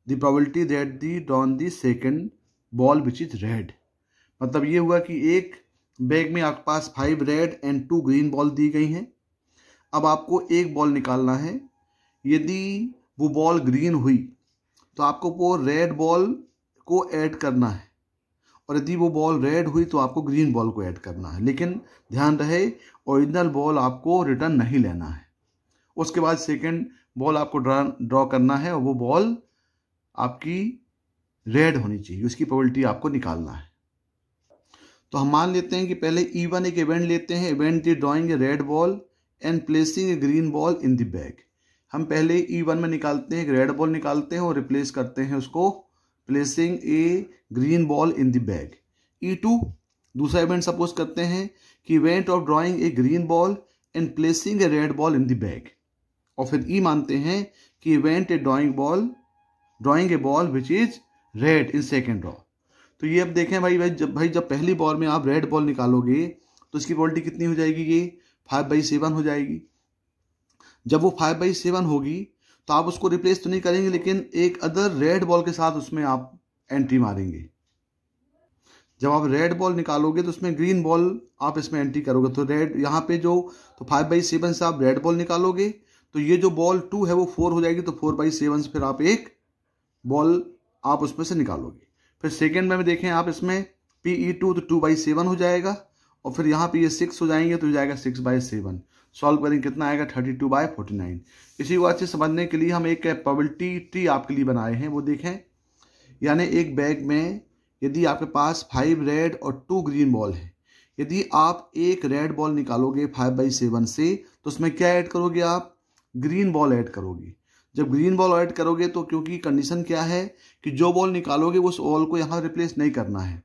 The probability that the drawn the second ball which is red. मतलब ये हुआ कि एक bag में आपके पास 5 red and 2 green ball दी गई हैं। अब आपको एक बॉल निकालना है। यदि वो बॉल ग्रीन हुई तो आपको वो रेड बॉल को ऐड करना है, और यदि वो बॉल रेड हुई तो आपको ग्रीन बॉल को ऐड करना है। लेकिन ध्यान रहे ओरिजिनल बॉल आपको रिटर्न नहीं लेना है। उसके बाद सेकंड बॉल आपको ड्रॉ करना है और वो बॉल आपकी रेड होनी चाहिए, उसकी प्रोबेबिलिटी आपको निकालना है। तो हम मान लेते हैं कि पहले E1 एक इवेंट लेते हैं। Event is drawing a red ball and placing A green ball in the bag. हम पहले E1 में निकालते हैं, एक रेड बॉल निकालते हैं और रिप्लेस करते हैं उसको placing A green ball in the bag. E2 दूसरा इवेंट सपोज करते हैं कि event of drawing a green ball and placing A red ball in the bag. और फिर E मानते हैं कि event A drawing a ball which is red in second draw. तो ये अब देखें भाई जब पहली बॉल में आप रेड बॉल निकालोगे तो इसकी प्रोबेबिलिटी कितनी हो जाएगी, ये 5/7 हो जाएगी। जब वो 5/7 होगी तो आप उसको रिप्लेस तो नहीं करेंगे, लेकिन एक अदर रेड बॉल के साथ उसमें आप एंट्री मारेंगे। जब आप रेड बॉल निकालोगे तो उसमें ग्रीन बॉल आप इसमें एंट्री करोगे। तो रेड यहाँ पे तो 5/7 से आप रेड बॉल निकालोगे तो ये जो बॉल 2 है वो 4 हो जाएगी। तो 4/7 से फिर आप एक बॉल आप उसमें से निकालोगे। फिर सेकेंड में देखें आप इसमें PE2 तो 2/7 हो जाएगा, और फिर यहाँ पे ये 6 हो जाएंगे तो हो जाएगा 6/7। सॉल्व करेंगे कितना आएगा 32/49। इसी को अच्छे समझने के लिए हम एक प्रोबेबिलिटी ट्री आपके लिए बनाए हैं, वो देखें। यानी एक बैग में यदि आपके पास 5 रेड और 2 ग्रीन बॉल है, यदि आप एक रेड बॉल निकालोगे 5/7 से तो उसमें क्या ऐड करोगे, आप ग्रीन बॉल ऐड करोगे। जब ग्रीन बॉल ऐड करोगे तो क्योंकि कंडीशन क्या है कि जो बॉल निकालोगे उस बॉल को यहाँ रिप्लेस नहीं करना है,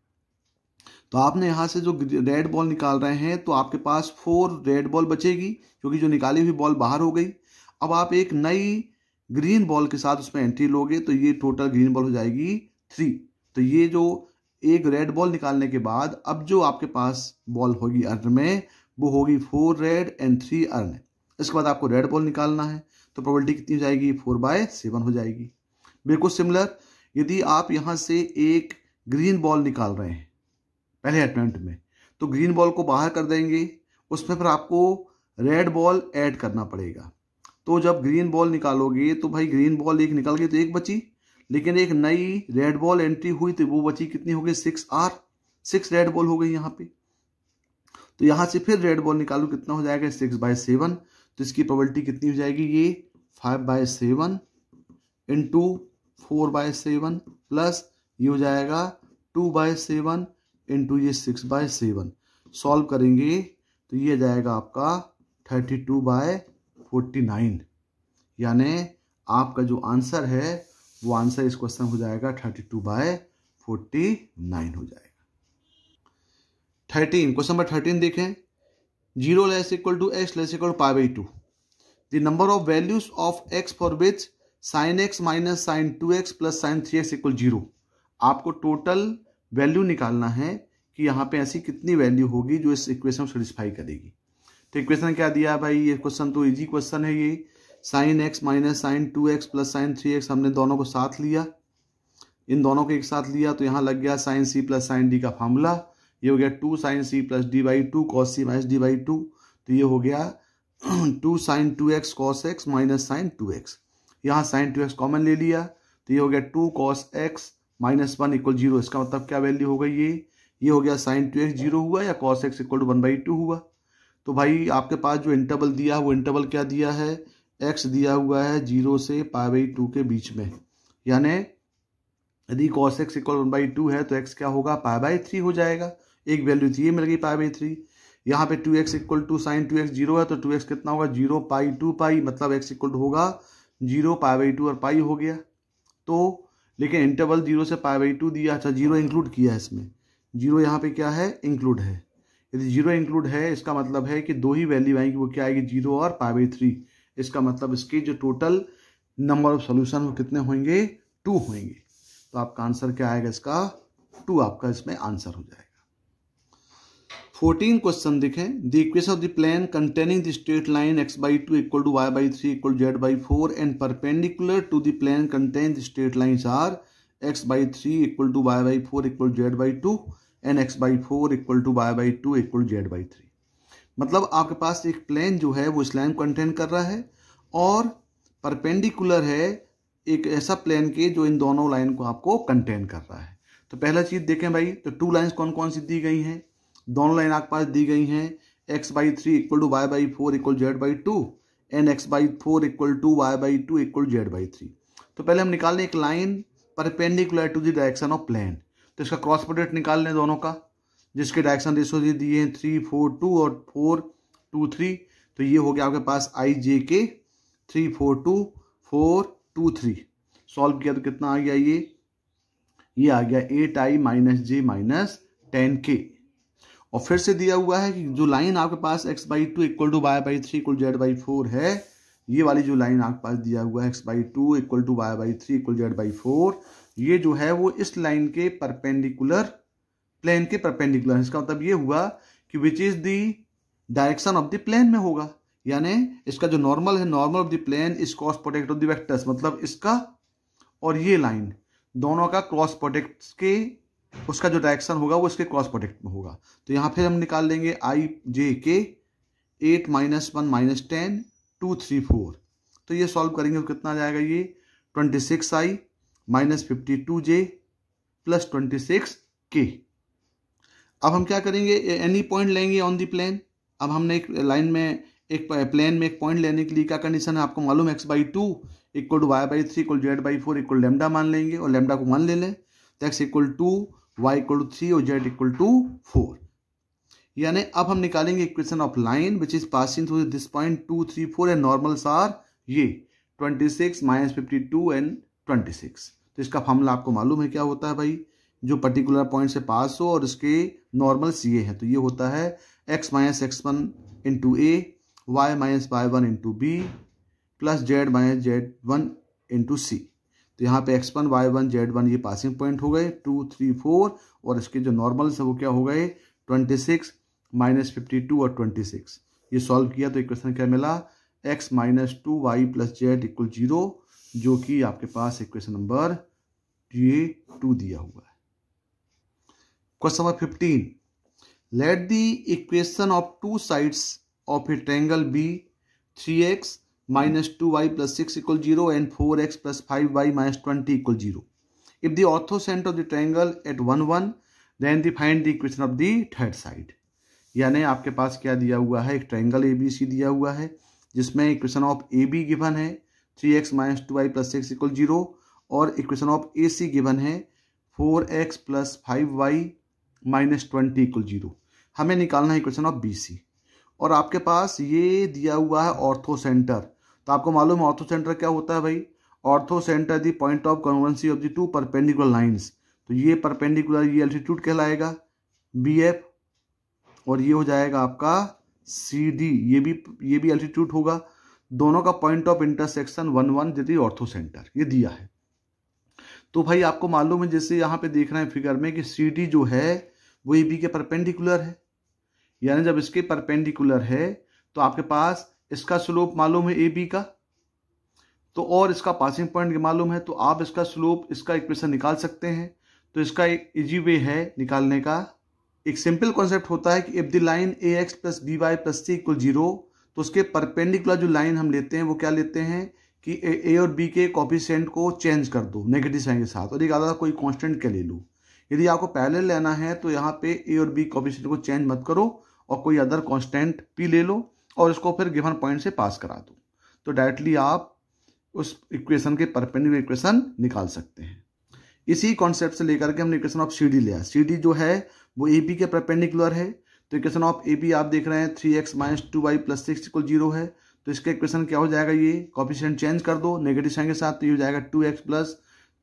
तो आपने यहाँ से जो रेड बॉल निकाल रहे हैं तो आपके पास 4 रेड बॉल बचेगी क्योंकि जो निकाली हुई बॉल बाहर हो गई। अब आप एक नई ग्रीन बॉल के साथ उसमें एंट्री लोगे तो ये टोटल ग्रीन बॉल हो जाएगी 3। तो ये जो एक रेड बॉल निकालने के बाद अब जो आपके पास बॉल होगी अर्न में वो होगी 4 रेड एंड 3 अर्न। इसके बाद आपको रेड बॉल निकालना है तो प्रोबेबिलिटी कितनी हो जाएगी 4/7 हो जाएगी। बिल्कुल सिमिलर यदि आप यहाँ से एक ग्रीन बॉल निकाल रहे हैं पहले अटेम्प्ट में तो ग्रीन बॉल को बाहर कर देंगे, उसमें फिर आपको रेड बॉल ऐड करना पड़ेगा। तो जब ग्रीन बॉल निकालोगे तो भाई ग्रीन बॉल एक निकल गई तो एक बची, लेकिन एक नई रेड बॉल एंट्री हुई तो वो बची कितनी हो गई 6 रेड बॉल हो गई यहाँ पे। तो यहाँ से फिर रेड बॉल निकालो कितना हो जाएगा 6/7। तो इसकी प्रोबेबिलिटी कितनी हो जाएगी, ये 5/7 इंटू 4/7 प्लस ये हो जाएगा 2/7 इंटू ये 6/7। सॉल्व करेंगे तो ये जाएगा आपका 32/49। यानी आपका जो आंसर है वो आंसर इस क्वेश्चन हो जाएगा 32/49 हो जाएगा। 13 क्वेश्चन नंबर 13 देखें, 0 less equal to x less equal to π/2 the number of values of x for which sin x minus sin 2x plus sin 3x equal 0। आपको टोटल वैल्यू निकालना है कि यहाँ पे ऐसी कितनी वैल्यू होगी जो इस इक्वेशन को सेटिस्फाई करेगी। तो इक्वेशन क्या दिया भाई, ये क्वेश्चन तो इजी क्वेश्चन है। ये sin x minus sin 2x plus sin 3x हमने दोनों को साथ लिया, इन दोनों को एक साथ लिया तो यहाँ लग गया sin c plus sin d का फार्मूला। ये हो गया 2 sin c plus d/2 cos c minus d/2, तो ये हो गया 2 sin 2x cos x minus sin 2x। यहाँ sin 2x कॉमन ले लिया तो ये हो गया 2 cos x माइनस 1 इक्वल 0। इसका मतलब क्या वैल्यू हो गई, ये हो गया sin 2x 0 हुआ या cos x इक्वल टू 1/2 हुआ। तो भाई आपके पास जो इंटरवल दिया है वो इंटरवल क्या दिया है, x दिया हुआ है 0 से π/2 के बीच में, यानी यदि cos x इक्वल 1/2 है तो x क्या होगा, π/3 हो जाएगा। एक वैल्यू थी ये मिल गई π/3। यहाँ पे 2x equal to sign 2x 0 है तो 2x कितना होगा 0 π 2 π, मतलब x इक्वल टू होगा 0 π/2 और पाई हो गया। तो लेकिन इंटरवल 0 से π/2 दिया, अच्छा 0 इंक्लूड किया है इसमें, 0 यहाँ पे क्या है इंक्लूड है। यदि 0 इंक्लूड है इसका मतलब है कि दो ही वैल्यू आएगी, वो क्या आएगी 0 और π/3। इसका मतलब इसके जो टोटल नंबर ऑफ सोल्यूशन वो कितने होंगे, 2 होंगे। तो आपका आंसर क्या आएगा, इसका 2 आपका इसमें आंसर हो जाएगा। 14 क्वेश्चन देखें, the equation of the plane containing the straight line x/2 equal to y/3 equal z/4 and perpendicular to the plane contain the straight lines are x/3 equal to y/4 equal z/2 and x/4 equal to y/2 equal z/3। मतलब आपके पास एक plane जो है वो इस line को contain कर रहा है और परपेंडिकुलर है एक ऐसा प्लेन के जो इन दोनों लाइन को आपको कंटेन कर रहा है। तो पहला चीज देखें भाई, तो 2 लाइंस कौन कौन सी दी गई हैं, दोनों लाइन आपके पास दी गई हैं x/3 equal to y/4 equal z/2 and x/4 equal to y/2 equal z/3। तो पहले हम निकाल लें एक line perpendicular to the direction of plane, तो इसका क्रॉस प्रोडक्ट निकाल लें दोनों का, जिसके डायरेक्शन रेशियो दिए हैं 3 4 2 और 4 2 3। तो ये हो गया आपके पास IJK 3 4 2 4 2 3। सॉल्व किया तो कितना आ गया, ये आ गया 8I - J - 10K। और फिर से दिया हुआ है कि जो लाइन आपके पास x/2 equal to y/3 equal z/4 है, ये वाली जो लाइन आपके पास दिया हुआ है x/2 equal to y/3 equal z/4, ये जो है वो इस लाइन के परपेंडिकुलर, प्लेन के परपेंडिकुलर। इसका मतलब ये हुआ कि which is the direction of the plane में होगा, यानी इसका जो नॉर्मल है, normal of the plane is cross product of the vectors, मतलब इसका और ये लाइन दोनों का क्रॉस प्रोडक्ट के, उसका जो डायरेक्शन होगा वो इसके क्रॉस प्रोडक्ट में होगा। तो यहाँ फिर हम निकाल लेंगे IJK 8 - 1 - 10 2 3 4। तो ये सॉल्व करेंगे तो कितना आ जाएगा, ये 26I - 52J प्लस 26K। अब हम क्या करेंगे, एनी पॉइंट लेंगे ऑन दी प्लेन। अब हमने एक लाइन में, एक प्लेन में एक पॉइंट लेने के लिए क्या कंडीशन है, आपको मालूम है x/2 equal to y/3 equal z/4 equal lambda मान लेंगे और लैम्डा को 1 ले लें, तो x equal to y equal to 3 और z इक्वल टू 4। यानी अब हम निकालेंगे equation of line which is passing through this point 2 3 4 and normals are ये 26 - 52 एंड 26। तो इसका फॉर्मूला आपको मालूम है क्या होता है भाई, जो पर्टिकुलर पॉइंट से पास हो और इसके नॉर्मल्स ये है, तो ये होता है x - x1 into a, y - y1 into b plus z - z1 into c। तो यहाँ पे x1 y1 z1 ये पासिंग पॉइंट हो गए 2 3 4, और इसके जो नॉर्मल्स है वो क्या हो गए 26 - 52 और 26। ये सॉल्व किया तो इक्वेशन क्या मिला, x - 2y plus z equal 0, जो कि आपके पास इक्वेशन नंबर ये 2 दिया हुआ है। Question number 15, let the equation of two sides of a triangle be 3x - 2y plus 6 equal 0 and 4x plus 5y minus 20 equal 0. If the orthocenter of the triangle at 1 1, then find the equation of the third side. यानी आपके पास क्या दिया हुआ है, एक triangle ABC दिया हुआ है जिसमें इक्वेशन ऑफ AB गिवन है 3x - 2y plus 6 equal 0 और इक्वेशन ऑफ AC गिवन है 4x plus 5y minus 20 equal 0। हमें निकालना है इक्वेशन ऑफ BC और आपके पास ये दिया हुआ है ऑर्थो सेंटर। तो आपको मालूम है ऑर्थो सेंटर क्या होता है भाई, ortho centre the point of congruency of the two perpendicular lines. तो ये परपेंडिकुलर ये एल्टीट्यूड कहलाएगा BF, और ये हो जाएगा आपका CD, ये भी एल्टीट्यूड होगा। दोनों का पॉइंट ऑफ इंटरसेक्शन 1 यदि ऑर्थो सेंटर ये दिया है। तो भाई आपको मालूम है जैसे यहाँ पे देख रहे हैं फिगर में कि CD जो है वो AB के परपेंडिकुलर है, यानी जब इसके परपेंडिकुलर है तो आपके पास इसका स्लोप मालूम है AB का, तो और इसका पासिंग पॉइंट मालूम है, तो आप इसका स्लोप इसका इक्वेशन निकाल सकते हैं। तो इसका एक इजी वे है निकालने का, एक सिंपल कॉन्सेप्ट होता है कि if the line AX + BY + C = 0, तो उसके परपेंडिकुलर जो लाइन हम लेते हैं वो क्या लेते हैं कि A और B के कोफिशिएंट को चेंज कर दो नेगेटिव साइन के साथ, और एक आधा कोई कांस्टेंट क्या ले लो। यदि आपको पैरेलल लेना है तो यहाँ पे A और B कोफिशिएंट को चेंज मत करो और कोई अदर कांस्टेंट P ले लो और इसको फिर गिवन पॉइंट से पास करा दो, तो डायरेक्टली आप उस इक्वेशन के परपेंडिकुलर इक्वेशन निकाल सकते हैं। इसी कॉन्सेप्ट से लेकर के हमने इक्वेशन ऑफ CD लिया। CD जो है वो AB के परपेंडिकुलर है, तो इक्वेशन ऑफ AB आप देख रहे हैं 3x - 2y + 6 = 0 है। तो इसका इक्वेशन क्या हो जाएगा, ये कोफिशिएंट चेंज कर दो नेगेटिव साइन के साथ, तो ये हो जाएगा 2x +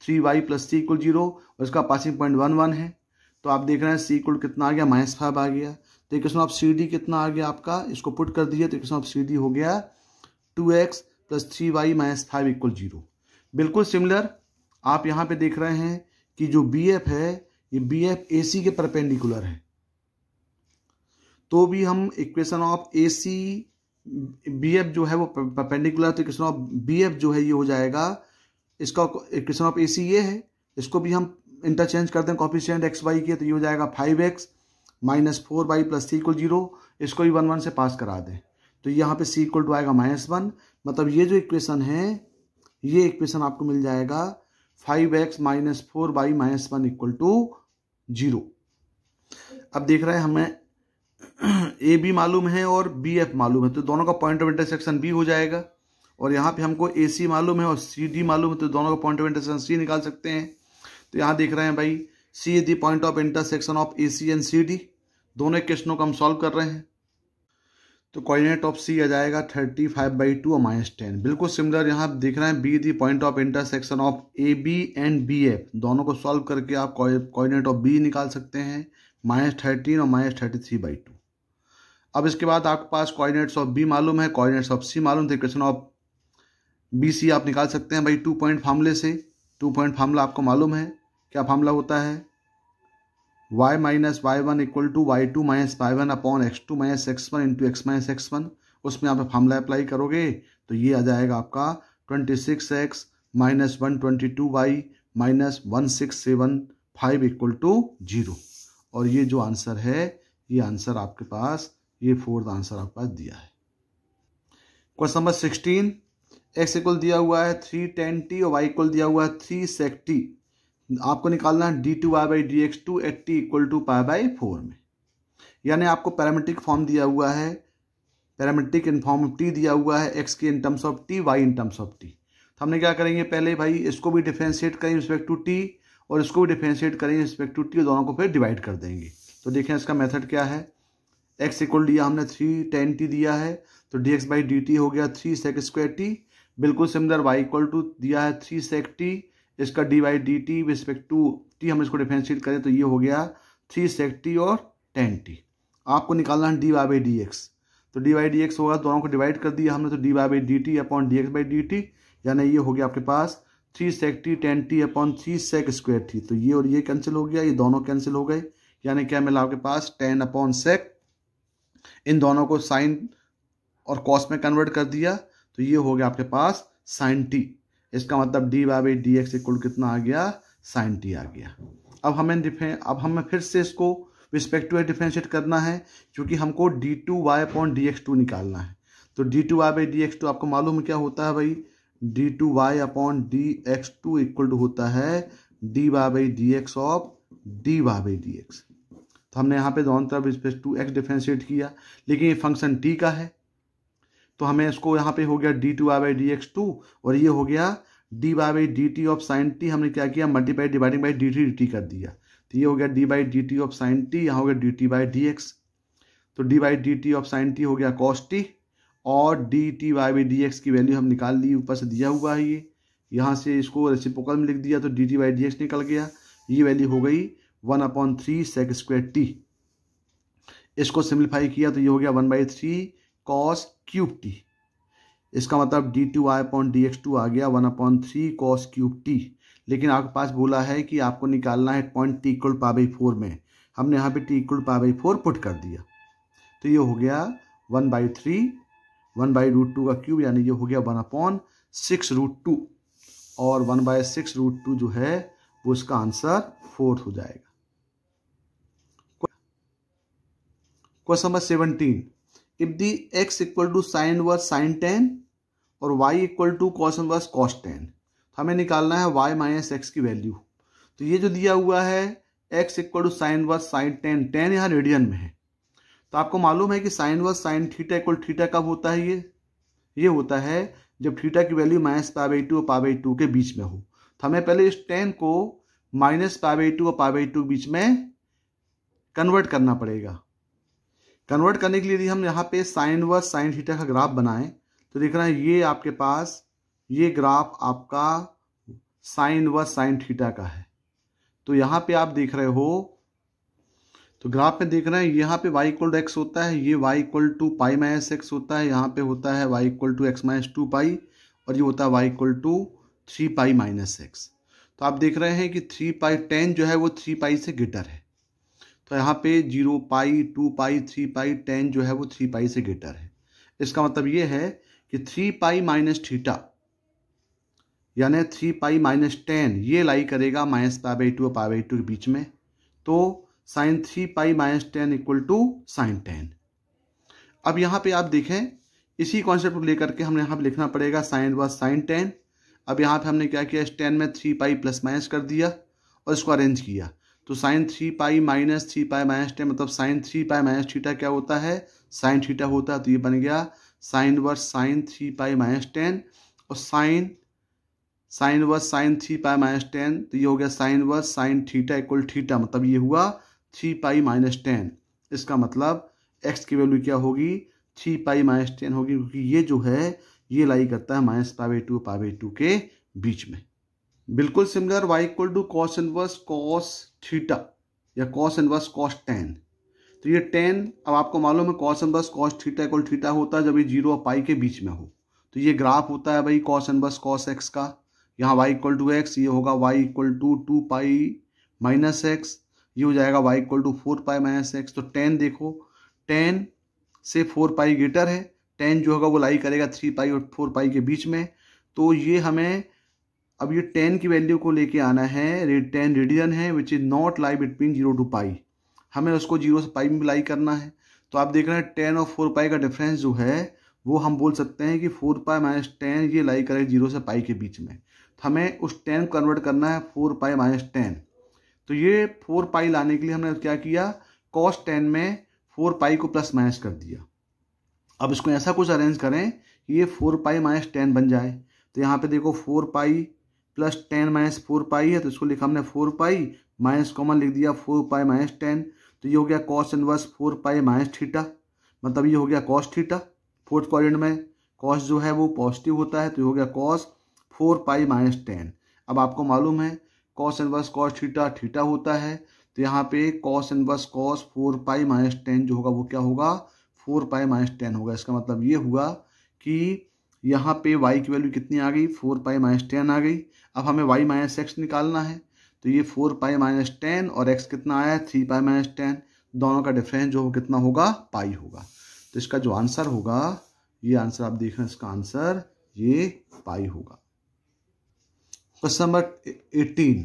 3y + C = 0, और इसका पासिंग पॉइंट 1 1 है। तो आप देख रहे हैं C = कितना आ गया, -5 आ गया। तो इक्वेशन ऑफ CD कितना आ गया आपका, इसको पुट कर दीजिए, तो इक्वेशन ऑफ CD हो गया 2x + 3y - 5 = 0। बिल्कुल सिमिलर आप यहाँ पे देख रहे हैं कि जो BF है ये BF AC के परपेंडिकुलर है, तो भी हम इक्वेशन ऑफ AC BF जो है वो परपेंडिकुलर, तो इक्वेशन ऑफ BF जो है ये हो जाएगा, इसका इक्वेशन ऑफ AC ये है, इसको भी हम इंटरचेंज करते हैं कोफिशिएंट XY के, तो ये हो जाएगा 5x - 4y + C = 0, इसको भी 1 1 से पास करा दें, तो यहाँ पे C = आएगा -1, मतलब ये जो इक्वेशन है ये इक्वेशन आपको मिल जाएगा 5x - 4y - 1 = 0। अब देख रहे हैं हमें AB मालूम है और BF मालूम है, तो दोनों का पॉइंट ऑफ इंटरसेक्शन B हो जाएगा, और यहाँ पे हमको AC मालूम है और CD मालूम है, तो दोनों का पॉइंट ऑफ इंटरसेक्शन C निकाल सकते हैं। तो यहाँ देख रहे हैं भाई C is the point of intersection of AC and CD, दोनों क्वेश्चनों को हम सॉल्व कर रहे हैं। तो कोऑर्डिनेट ऑफ C आ जाएगा 35/2 और -10। बिल्कुल सिमिलर यहाँ देख रहे हैं B the point of intersection of AB and BF, दोनों को सॉल्व करके आप कोऑर्डिनेट ऑफ B निकाल सकते हैं -13 और -33/2। अब इसके बाद आपके पास कोऑर्डिनेट्स ऑफ B मालूम है, कोऑर्डिनेट्स ऑफ C मालूम, तो इक्वेशन ऑफ BC आप निकाल सकते हैं भाई 2 पॉइंट फार्मूले से। 2 पॉइंट फार्मूला आपको मालूम है, क्या फार्मूला होता है, y - y1 = y2 - y1 upon x2 - x1 into x - x1, उसमें आप फार्मूला अप्लाई करोगे तो ये आ जाएगा आपका 26x - 122y - 1675 = 0, और ये जो आंसर है ये आंसर आपके पास ये 4th आंसर आपके पास दिया है। क्वेश्चन नंबर 16, x इक्वल दिया हुआ है 3 tan t और y इक्वल दिया हुआ है 3 sec t। आपको निकालना है d2y/dx2 at t = π/4 में, यानी आपको पैरामीट्रिक फॉर्म दिया हुआ है, parametric in form of t दिया हुआ है, x के इन terms of t, y in terms of t। तो हमने क्या करेंगे, पहले भाई इसको भी डिफरेंशिएट करेंगे रिस्पेक्ट टू t और इसको भी डिफरेंशिएट करेंगे रिस्पेक्ट टू t, और दोनों को फिर डिवाइड कर देंगे। तो देखें इसका मेथड क्या है, x इक्वल दिया हमने 3 tan t दिया है, तो dx/dt हो गया 3 sec² t। बिल्कुल सिमिलर y इक्वल टू दिया है 3 sec t, इसका dy/dt रिस्पेक्ट टू t हम इसको डिफरेंशिएट करें तो ये हो गया 3 sec t और tan t। आपको निकालना है dy/dx, तो dy/dx होगा, दोनों को डिवाइड कर दिया हमने, तो dy/dt अपॉन dx/dt, यानी ये हो गया आपके पास 3 sec t tan t upon 3 sec² t। तो ये और ये कैंसिल हो गया, ये दोनों कैंसिल हो गए, यानी क्या मिला आपके पास tan अपॉन sec, इन दोनों को साइन और कॉस में कन्वर्ट कर दिया, तो ये हो गया आपके पास sin t। इसका मतलब dy/dx इक्वल कितना आ गया, sin t आ गया। अब हमें फिर से इसको रिस्पेक्ट टू डिफरेंशिएट करना है, क्योंकि हमको d2y/dx2 निकालना है। तो d2y/dx2 आपको मालूम है क्या होता है भाई, d2y/dx2 इक्वल टू होता है dy/dx ऑफ dy/dx। तो हमने यहाँ पे दोनों तरफ रिस्पेक्ट टू x डिफरेंशिएट किया, लेकिन ये फंक्शन t का है, तो हमें इसको यहाँ पे हो गया d2y/dx2 और ये हो गया dy/dt ऑफ sin t। हमने क्या किया, मल्टीप्लाई डिवाइडिंग बाई dt कर दिया, तो ये हो गया d/dt ऑफ sin t, यहाँ हो गया dt/dx। तो dy/dt ऑफ sin t हो गया cos t, और d t y by d x की वैल्यू हम निकाल ली, ऊपर से दिया हुआ है ये, यहाँ से इसको रेसिप्रोकल में लिख दिया तो D T by d x निकल गया। ये वैल्यू हो गई 1/3 सेक स्क्वायर टी। इसको सिंप्लीफाई किया तो ये हो गया 1/3 कॉस क्यूब टी। इसका मतलब d two y upon d x two आ गया 1/3 कॉस क्यूब टी। लेकिन आपके पास बोला है कि आपको निकालना है point T equal pi by 4 में, हमने यहाँ पे T equal pi by 4 put कर दिया तो ये हो गया 1/3 1/√2 का क्यूब, यानी ये हो गया 1/6√2 और 1/6√2 जो है वो इसका आंसर 4 हो जाएगा। Question number 17, if the x equal to sine inverse sine 10 और y equal to cos inverse cos 10, हमें निकालना है y माइनस एक्स की वैल्यू। तो ये जो दिया हुआ है x equal to sine inverse sine 10, 10 यहाँ रेडियन में है, तो आपको मालूम है कि sign inverse sine theta equal theta कब होता है, ये होता है जब थीटा की वैल्यू -π/2 और π/2 के बीच में हो। तो हमें पहले इस 10 को -π/2 और π/2 के बीच में कन्वर्ट करना पड़ेगा। कन्वर्ट करने के लिए यदि हम यहाँ पे साइन इनवर्स साइन थीटा का ग्राफ बनाएं तो देख रहे हैं ये आपके पास ये ग्राफ आपका साइन इनवर्स साइन थीटा का है। तो यहाँ पे आप देख रहे हो, तो ग्राफ में देख रहे हैं यहाँ पे y इक्वल टू एक्स होता है, ये y equal to pi minus x होता है, यहाँ पे होता है y equal to x minus 2 pi और ये होता है y equal to 3 pi minus x. तो आप देख रहे हैं कि 3 पाई 10 जो है वो 3 पाई से ग्रेटर है, तो यहाँ पे 0 पाई 2 पाई 3 पाई 10 जो है वो 3 पाई से ग्रेटर है। इसका मतलब ये है कि 3 पाई माइनस थीटा यानी 3 पाई माइनस 10 ये लाई करेगा -π/2 और π/2 के बीच में, तो sine 3 pi minus 10 equal to sine 10। अब यहाँ पे आप देखें इसी कॉन्सेप्ट को लेकर के हमने यहाँ पे लिखना पड़ेगा साइन इनवर्स साइन 10। अब यहाँ पे हमने क्या किया, इस 10 में 3 पाई प्लस माइनस कर दिया और इसको अरेंज किया, तो sine 3 pi minus 3 pi minus 10 मतलब साइन 3 पाई माइनस थीटा क्या होता है, साइन थीटा होता है। तो ये बन गया sign inverse sign 3 pi minus 10 और sign inverse sign 3 pi minus 10, तो ये हो गया sign inverse sine theta equal theta, मतलब ये हुआ 3 पाई माइनस 10। इसका मतलब x की वैल्यू क्या होगी, 3 पाई माइनस 10 होगी, क्योंकि ये जो है ये लाई करता है -π/2 π/2 के बीच में। बिल्कुल similar y equal to cos inverse cos theta या कॉस इनवर्स कॉस 10। तो ये 10 अब आपको मालूम है cos inverse cos theta equal theta होता है जब ये 0 और पाई के बीच में हो। तो ये ग्राफ होता है भाई कॉस इनवर्स कॉस एक्स का, यहाँ y इक्वल टू एक्स, ये होगा y equal to 2 pi minus x, ये हो जाएगा y equal to 4 pi minus x. तो 10 देखो 10 से 4 पाई ग्रेटर है, 10 जो होगा वो लाई करेगा 3 पाई और 4 पाई के बीच में। तो ये हमें अब ये 10 की वैल्यू को लेके आना है, 10 रेडियन है which is not lie between 0 to pi, हमें उसको 0 से पाई में लाई करना है। तो आप देख रहे हैं 10 और 4 पाई का डिफरेंस जो है वो हम बोल सकते हैं कि 4 पाई माइनस 10 ये लाई करेगा 0 से पाई के बीच में। तो हमें उस 10 कन्वर्ट करना है 4 पाई माइनस 10। तो ये 4 पाई लाने के लिए हमने क्या किया, कॉस 10 में 4 पाई को प्लस माइनस कर दिया। अब इसको ऐसा कुछ अरेंज करें ये 4 पाई माइनस 10 बन जाए। तो यहाँ पे देखो 4 पाई प्लस 10 माइनस 4 पाई है, तो इसको लिखा हमने 4 पाई माइनस कॉमन लिख दिया 4 पाई माइनस 10। तो ये हो गया cos inverse 4 pi minus theta, मतलब ये हो गया कॉस थीटा। फोर्थ क्वाड्रेंट में कॉस जो है वो पॉजिटिव होता है, तो ये हो गया कॉस 4 पाई माइनस 10। अब आपको मालूम है cos inverse cos theta theta होता है, तो यहाँ पे cos inverse cos 4 pi minus 10 जो होगा वो क्या होगा, 4 पाई माइनस 10 होगा। इसका मतलब ये हुआ कि यहाँ पे y की वैल्यू कितनी आ गई, 4 पाई माइनस 10 आ गई। अब हमें y माइनस एक्स निकालना है, तो ये 4 पाई माइनस 10 और x कितना आया 3 पाई माइनस 10, दोनों का डिफरेंस जो कितना होगा पाई होगा। तो इसका जो आंसर होगा, ये आंसर आप देख रहे हैं, इसका आंसर ये पाई होगा। Question number 18,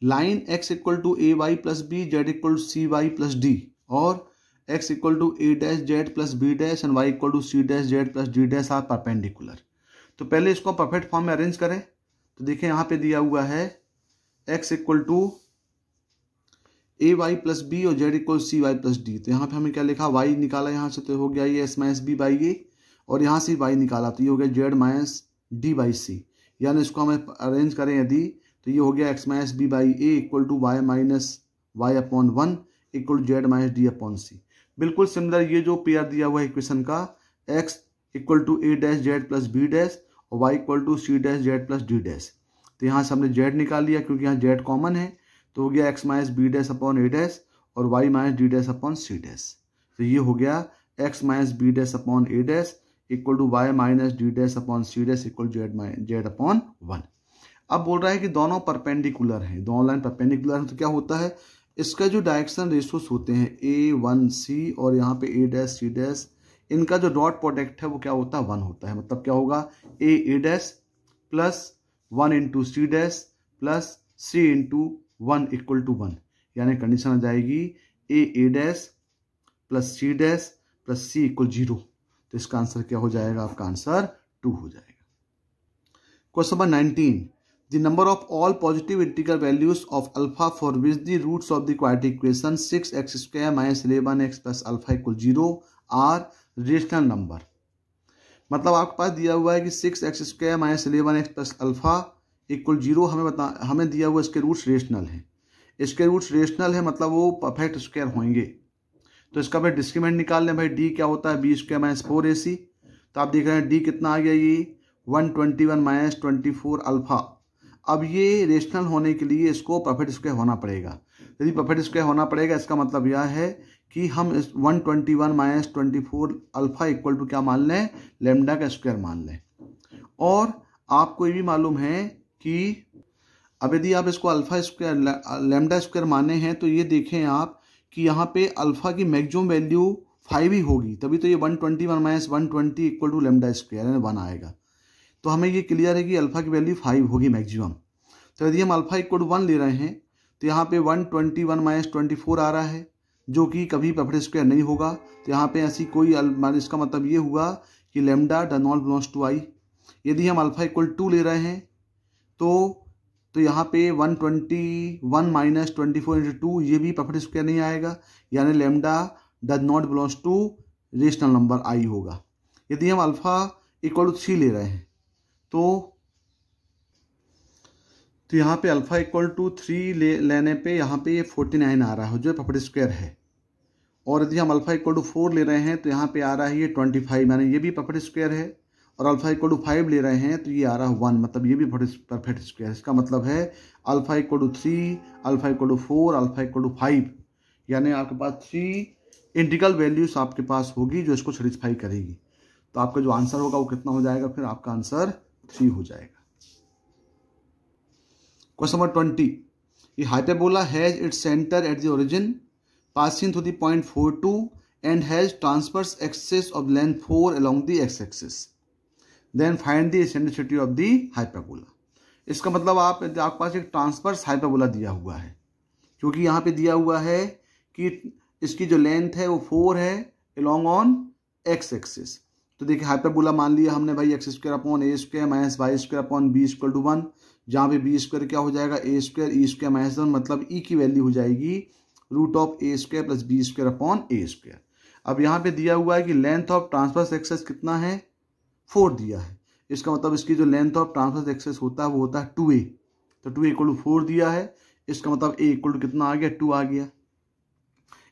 line x equal to A Y plus b z equal to c Y plus d और x equal to A dash Z plus B dash and y equal to C dash Z plus D dash are perpendicular. तो पहले इसको perfect form में arrange करें। तो देखिए यहाँ पे दिया हुआ है x equal to A Y plus B और Z equal C Y plus D. तो यहाँ पे हमें क्या लिखा, y निकाला यहाँ से, तो हो गया ये s माइनस बी बाई ए, और यहाँ से y निकाला तो ये हो गया जेड माइनस डी बाई सी। यानी इसको हमें अरेंज करें यदि, तो ये हो गया x minus B by A equal to Y minus Y upon 1 equal to Z minus D upon C. बिल्कुल सिमिलर ये जो पेयर दिया हुआ है इक्वेशन का, x equal to A dash Z plus B dash और Y equal to C dash Z plus D dash. तो यहाँ से हमने जेड निकाल लिया क्योंकि यहाँ जेड कॉमन है, तो हो गया X minus B dash upon A dash और Y minus D dash upon C dash. तो ये हो गया X minus B dash upon A dash equal to Y minus D dash upon C dash equal Z upon 1। अब बोल रहा है कि दोनों परपेंडिकुलर हैं, दोनों लाइन परपेंडिकुलर हैं, तो क्या होता है इसका जो डायरेक्शन रेशियोस होते हैं A1C और यहाँ पे A डैश C डैश, इनका जो डॉट प्रोडक्ट है वो क्या होता है 1 होता है। मतलब क्या होगा A dash plus 1 into c dash plus C into 1 equal to 1, यानी कंडीशन आ जाएगी A dash plus C dash plus C equal 0। तो इसका आंसर क्या हो जाएगा, आपका आंसर 2 हो जाएगा। Question number 19, the number of all positive integral values of alpha for which the roots of the quadratic equation 6x square minus 11x plus alpha equal 0 are rational number। मतलब आपके पास दिया हुआ है कि 6x square minus 11x plus alpha equal 0, हमें दिया हुआ इसके रूट्स रेशनल हैं। इसके रूट्स रेशनल है मतलब वो परफेक्ट स्क्वायर होंगे। तो इसका भाई डिस्क्रीमेंट निकाल लें भाई, डी क्या होता है बी स्क्वायर माइनस 4ac। तो आप देख रहे हैं डी कितना आ गया, ये 121 माइनस 24 अल्फा। अब ये रेशनल होने के लिए इसको परफेक्ट स्क्वायर होना पड़ेगा। यदि परफेक्ट स्क्वायर होना पड़ेगा इसका मतलब यह है कि हम इस 121 माइनस 24 अल्फा इक्वल टू क्या मान लें, लेमडा का स्क्वायर मान लें। और आपको ये भी मालूम है कि अब यदि आप इसको अल्फा स्क्वायर लेमडा स्क्वायर माने हैं तो ये देखें आप कि यहाँ पे अल्फा की मैक्सिमम वैल्यू 5 ही होगी, तभी तो ये 121 minus 120 equal to lambda square यानी 1 आएगा। तो हमें ये क्लियर है कि अल्फा की वैल्यू 5 होगी मैक्सिमम। तो यदि हम अल्फा इक्वल टू 1 ले रहे हैं तो यहाँ पे 121 माइनस 24 आ रहा है जो कि कभी परफेक्ट स्क्वायर नहीं होगा। तो यहाँ पे ऐसी कोई इसका मतलब ये हुआ कि lambda does not belongs to I. यदि हम अल्फा इक्वल 2 ले रहे हैं तो यहाँ पे 121 माइनस 24 इंटू 2 ये भी परफेक्ट स्क्वायर नहीं आएगा, यानी lambda does not belongs to rational number I होगा। यदि हम अल्फा इक्वल टू 3 ले रहे हैं तो यहाँ पे अल्फा इक्वल टू 3 लेने पे यहाँ पे ये 49 आ रहा है जो परफेक्ट स्क्वायर है। और यदि हम अल्फा इक्वल टू 4 ले रहे हैं तो यहाँ पे आ रहा है ये 25, यानी ये भी परफेक्ट स्क्वायर है। और अल्फा इक्वल टू 5 ले रहे हैं तो ये आ रहा है 1, मतलब ये भी परफेक्ट स्क्वायर। इसका मतलब है alpha equal to 3, alpha equal to 4, alpha equal to 5, यानी आपके पास 3 इंटीग्रल वैल्यूज आपके पास होगी जो इसको सेटिस्फाई करेगी। तो आपका जो आंसर होगा वो कितना हो जाएगा, फिर आपका आंसर 3 हो जाएगा। क्वेश्चन नंबर 20, ये hyperbola has its centre at the origin passing through the point 42 and has transverse axis of length 4 along the x axis, then find the eccentricity of the hyperbola. इसका मतलब आपके पास एक transverse hyperbola दिया हुआ है, क्योंकि यहाँ पे दिया हुआ है कि इसकी जो लेंथ है वो 4 है अलोंग ऑन एक्स एक्सिस। तो देखिए हाइपरबोला मान लिया हमने भाई x square upon a square minus y square upon b equal to 1, जहाँ पे बी स्क्वायर क्या हो जाएगा a square e square minus 1, मतलब ई की वैल्यू हो जाएगी root of a square plus b square upon a square. अब यहाँ पे दिया हुआ है कि लेंथ ऑफ ट्रांसवर्स एक्सिस कितना है, 4 दिया है। इसका मतलब इसकी जो लेंथ ऑफ ट्रांसवर्स एक्सिस होता है वो होता है 2a। तो 2a इक्वल टू 4 दिया है, इसका मतलब a इक्वल टू कितना आ गया, 2 आ गया।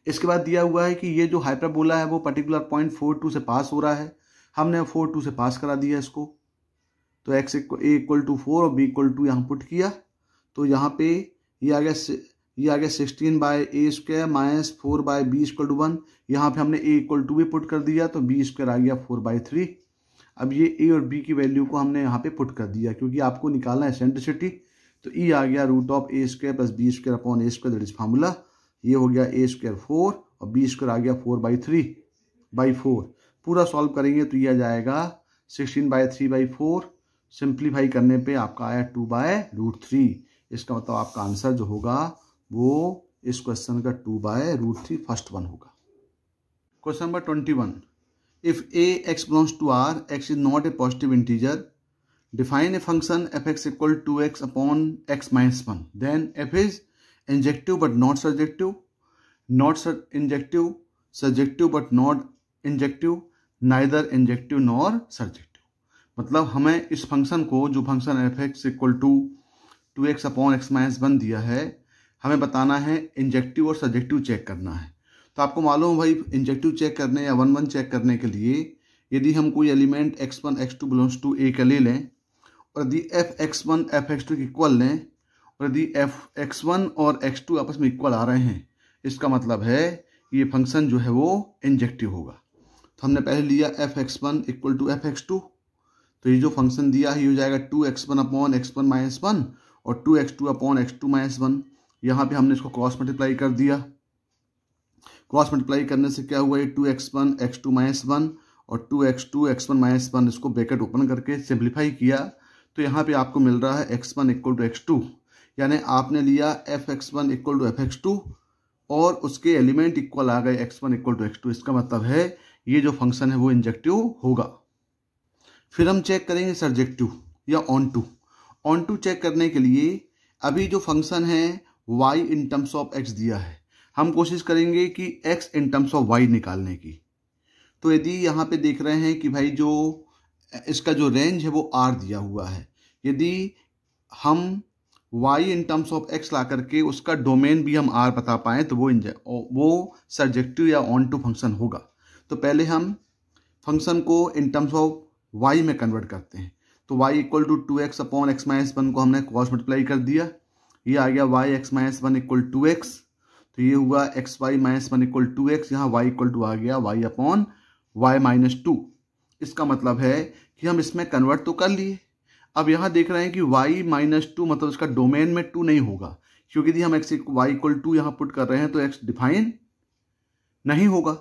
इसके बाद दिया हुआ है कि ये जो हाइपरबोला है वो पर्टिकुलर पॉइंट 42 से पास हो रहा है। हमने 42 से पास करा दिया इसको, तो x a इक्वल टू 4 और b इक्वल टू यहाँ पुट किया, तो यहाँ पे ये आ गया 16 by a square minus 4 by b equal to 1। यहाँ पे हमने a इक्वल टू भी पुट कर दिया तो b स्क्वायर आ गया 4/3। अब ये a और b की वैल्यू को हमने यहाँ पे पुट कर दिया, क्योंकि आपको निकालना है एसेंट्रिसिटी। तो e आ गया root of a square plus b square upon a square, that is formula. ये हो गया a स्क्वायर 4 और b स्क्वायर आ गया 4/3/4। पूरा सॉल्व करेंगे तो ये आ जाएगा 16/3/4। सिंप्लीफाई करने पे आपका आया 2/√3। इसका मतलब आपका आंसर जो होगा वो इस क्वेश्चन का 2/√3 फर्स्ट वन होगा। Question number 21, if a x belongs to r, x is not a positive integer, define a function fx equal to x upon x minus 1, then f is injective but not surjective, not injective, surjective but not injective, neither injective nor surjective। मतलब हमें इस function को, जो function f x equal to 2x upon x minus 1 दिया है, हमें बताना है इंजेक्टिव और सब्जेक्टिव चेक करना है। तो आपको मालूम भाई इंजेक्टिव चेक करने या 1 1 चेक करने के लिए यदि हम कोई element x1 x2 belongs to ए का ले लें और यदि f(x1) f(x2) के इक्वल लें और यदि f(x1) और x2 आपस में इक्वल आ रहे हैं, इसका मतलब है ये फंक्शन जो है वो इंजेक्टिव होगा। तो हमने पहले लिया f(x1) इक्वल टू f(x2), तो ये जो फंक्शन दिया है ये हो जाएगा 2x1 अपॉन x1 माइनस 1 और 2x2 अपॉन x2 माइनस 1। यहाँ पे हमने इसको क्रॉस मल्टीप्लाई कर दिया। क्रॉस मल्टीप्लाई करने से क्या हुआ, ये 2x1 x2 माइनस 1 और 2x2 x1 माइनस 1, इसको ब्रैकेट ओपन करके सिंप्लीफाई किया तो यहाँ पे आपको मिल रहा है x1 इक्वल टू x2, यानी आपने लिया f(x1) इक्वल टू f(x2) और उसके एलिमेंट इक्वल आ गए x1 इक्वल टू x2। इसका मतलब है ये जो फंक्शन है वो इंजेक्टिव होगा। फिर हम चेक करेंगे सर्जेक्टिव या ऑन टू चेक करने के लिए अभी जो फंक्शन है y in terms of x दिया है, हम कोशिश करेंगे कि x in terms of y निकालने की। तो यदि यहाँ पे देख रहे हैं कि भाई जो इसका जो रेंज है वो r दिया हुआ है, यदि हम y in terms of x ला करके उसका डोमेन भी हम r बता पाएँ तो वो सर्जेक्टिव या ऑन टू फंक्शन होगा। तो पहले हम फंक्शन को इन टर्म्स ऑफ y में कन्वर्ट करते हैं। तो y equal to 2x upon x minus 1 को हमने क्रॉस मल्टीप्लाई कर दिया, ये आ गया y x minus 1 equal 2x, तो ये हुआ x y minus 1 equal 2x, यहाँ y इक्वल टू आ गया y अपॉन y माइनस 2। इसका मतलब है कि हम इसमें कन्वर्ट तो कर लिए। अब यहाँ देख रहे हैं कि y माइनस 2 मतलब इसका डोमेन में 2 नहीं होगा, क्योंकि यदि हम x y इक्वल 2 यहाँ पुट कर रहे हैं तो x डिफाइन नहीं होगा।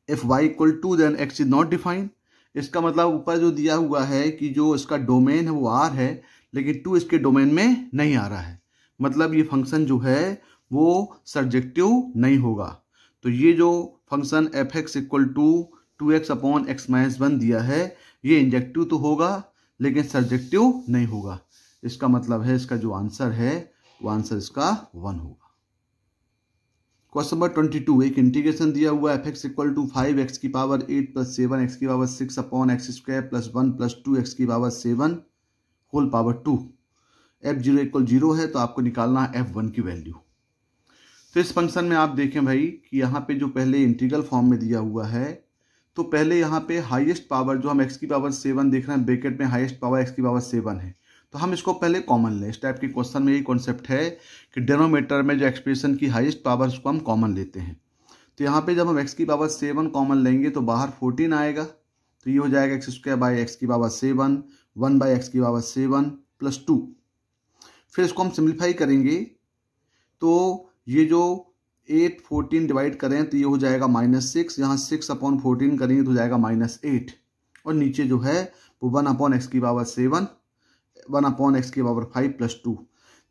If y equal 2 then x is not define. इसका मतलब ऊपर जो दिया हुआ है कि जो इसका डोमेन है वो r है, लेकिन 2 इसके डोमेन में नहीं आ रहा है, मतलब ये फंक्शन जो है वो सर्जेक्टिव नहीं होगा। तो ये जो function f(x) equal to 2x upon x minus 1 दिया है ये इंजेक्टिव तो होगा लेकिन सर्जेक्टिव नहीं होगा। इसका मतलब है इसका जो आंसर है वो आंसर इसका 1 होगा। क्वेश्चन नंबर 22, एक इंटीग्रेशन दिया हुआ है f(x) इक्वल टू 5x की पावर 8 प्लस 7x की power 6 upon x square plus 1 plus 2x की power 7 whole power 2। f(0) equal 0 है तो आपको निकालना है f(1) की वैल्यू। तो इस फंक्शन में आप देखें भाई कि यहाँ पे जो पहले इंटीग्रल फॉर्म में दिया हुआ है, तो पहले यहाँ पे हाईएस्ट पावर जो हम x की पावर 7 देख रहे हैं, ब्रैकेट में हाईएस्ट पावर x की पावर 7 है, तो हम इसको पहले कॉमन लें। इस टाइप के क्वेश्चन में यही कॉन्सेप्ट है कि डिनोमिनेटर में जो एक्सप्रेशन की हाईएस्ट पावर उसको हम कॉमन लेते हैं। तो यहाँ पे जब हम x की पावर 7 कॉमन लेंगे तो बाहर 14 आएगा, तो ये हो जाएगा x स्क्वायर बाई एक्स की पावर 7 1 बाई एक्स की पावर 7 प्लस 2। फिर इसको हम सिंप्लीफाई करेंगे तो ये जो 8 14 डिवाइड करें तो ये हो जाएगा -6, यहाँ 6 अपॉन 14 करेंगे तो हो जाएगा -8, और नीचे जो है वो 1 अपॉन एक्स की पावर 7 1 अपॉन एक्स की पावर 5 प्लस 2।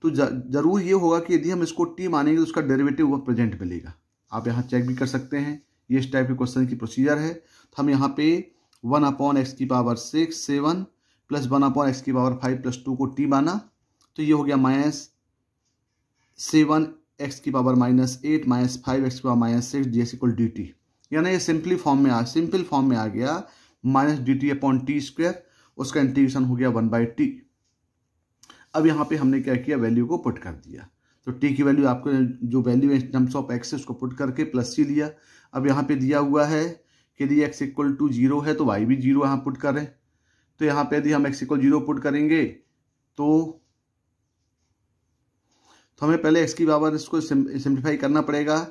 तो जरूर ये होगा कि यदि हम इसको t मानेंगे तो उसका डेरिवेटिव वो प्रेजेंट मिलेगा। आप यहाँ चेक भी कर सकते हैं, ये इस टाइप के क्वेश्चन की प्रोसीजर है। तो हम यहाँ पे 1 अपॉन एक्स की पावर 6 7 प्लस 1 अपॉन एक्स की पावर 5 प्लस 2 को t माना, तो ये हो गया -7 एक्स की पावर -8 -5 एक्स की पावर -6 ds इक्वल dt, यानी ये सिंपल फॉर्म में आ गया -dt अपॉन टी स्क्वायर, उसका इंटीग्रेशन हो गया 1/t। अब यहाँ पे हमने क्या किया, वैल्यू को पुट कर दिया। तो t की वैल्यू आपको जो वैल्यू है टर्म्स ऑफ x है उसको पुट करके प्लस c लिया। अब यहाँ पे दिया हुआ है कि यदि x इक्वल टू 0 है तो y भी 0 यहाँ पुट करें। तो यहाँ पे यदि हम x इक्वल 0 पुट करेंगे तो हमें पहले x की पावर इसको सिंप्लीफाई करना पड़ेगा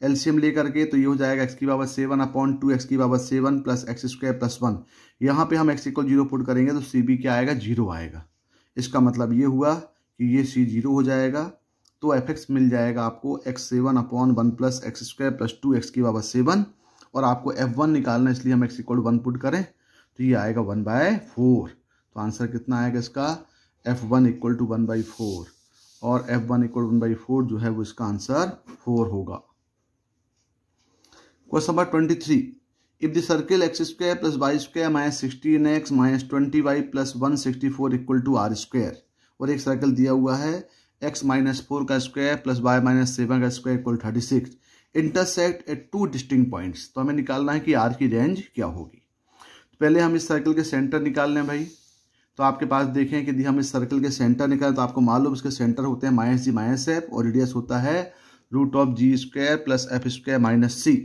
एलसीएम लेकर के, तो ये हो जाएगा x की पावर 7 अपॉन 2 x की power 7 plus x square plus 1। यहाँ पे हम x इक्वल 0 पुट करेंगे तो c भी क्या आएगा, 0 आएगा। इसका मतलब ये हुआ कि ये c 0 हो जाएगा, तो f(x) मिल जाएगा आपको x7 upon 1 plus x square plus 2x की पावर 7, और आपको f(1) निकालना इसलिए हम x इक्वल 1 पुट करें तो ये आएगा 1/4। तो आंसर कितना आएगा इसका, f(1) इक्वल टू 1/4, और f(1) इक्वल 1/4 जो है वो इसका आंसर 4 होगा। Question number 23, if the circle x square plus y square minus 16x minus 20y plus 164 equal to r square, और एक सर्कल दिया हुआ है x माइनस 4 का स्क्वायर प्लस y माइनस 7 का square equal 36 intersect at 2 distinct points. तो हमें निकालना है कि r की रेंज क्या होगी। तो पहले हम इस सर्कल के सेंटर निकाल लें भाई। तो आपके पास देखें कि यदि हम इस सर्कल के सेंटर निकालें तो आपको मालूम इसके सेंटर होते हैं -g माइनस f, और रेडियस होता है √g² plus f² minus c।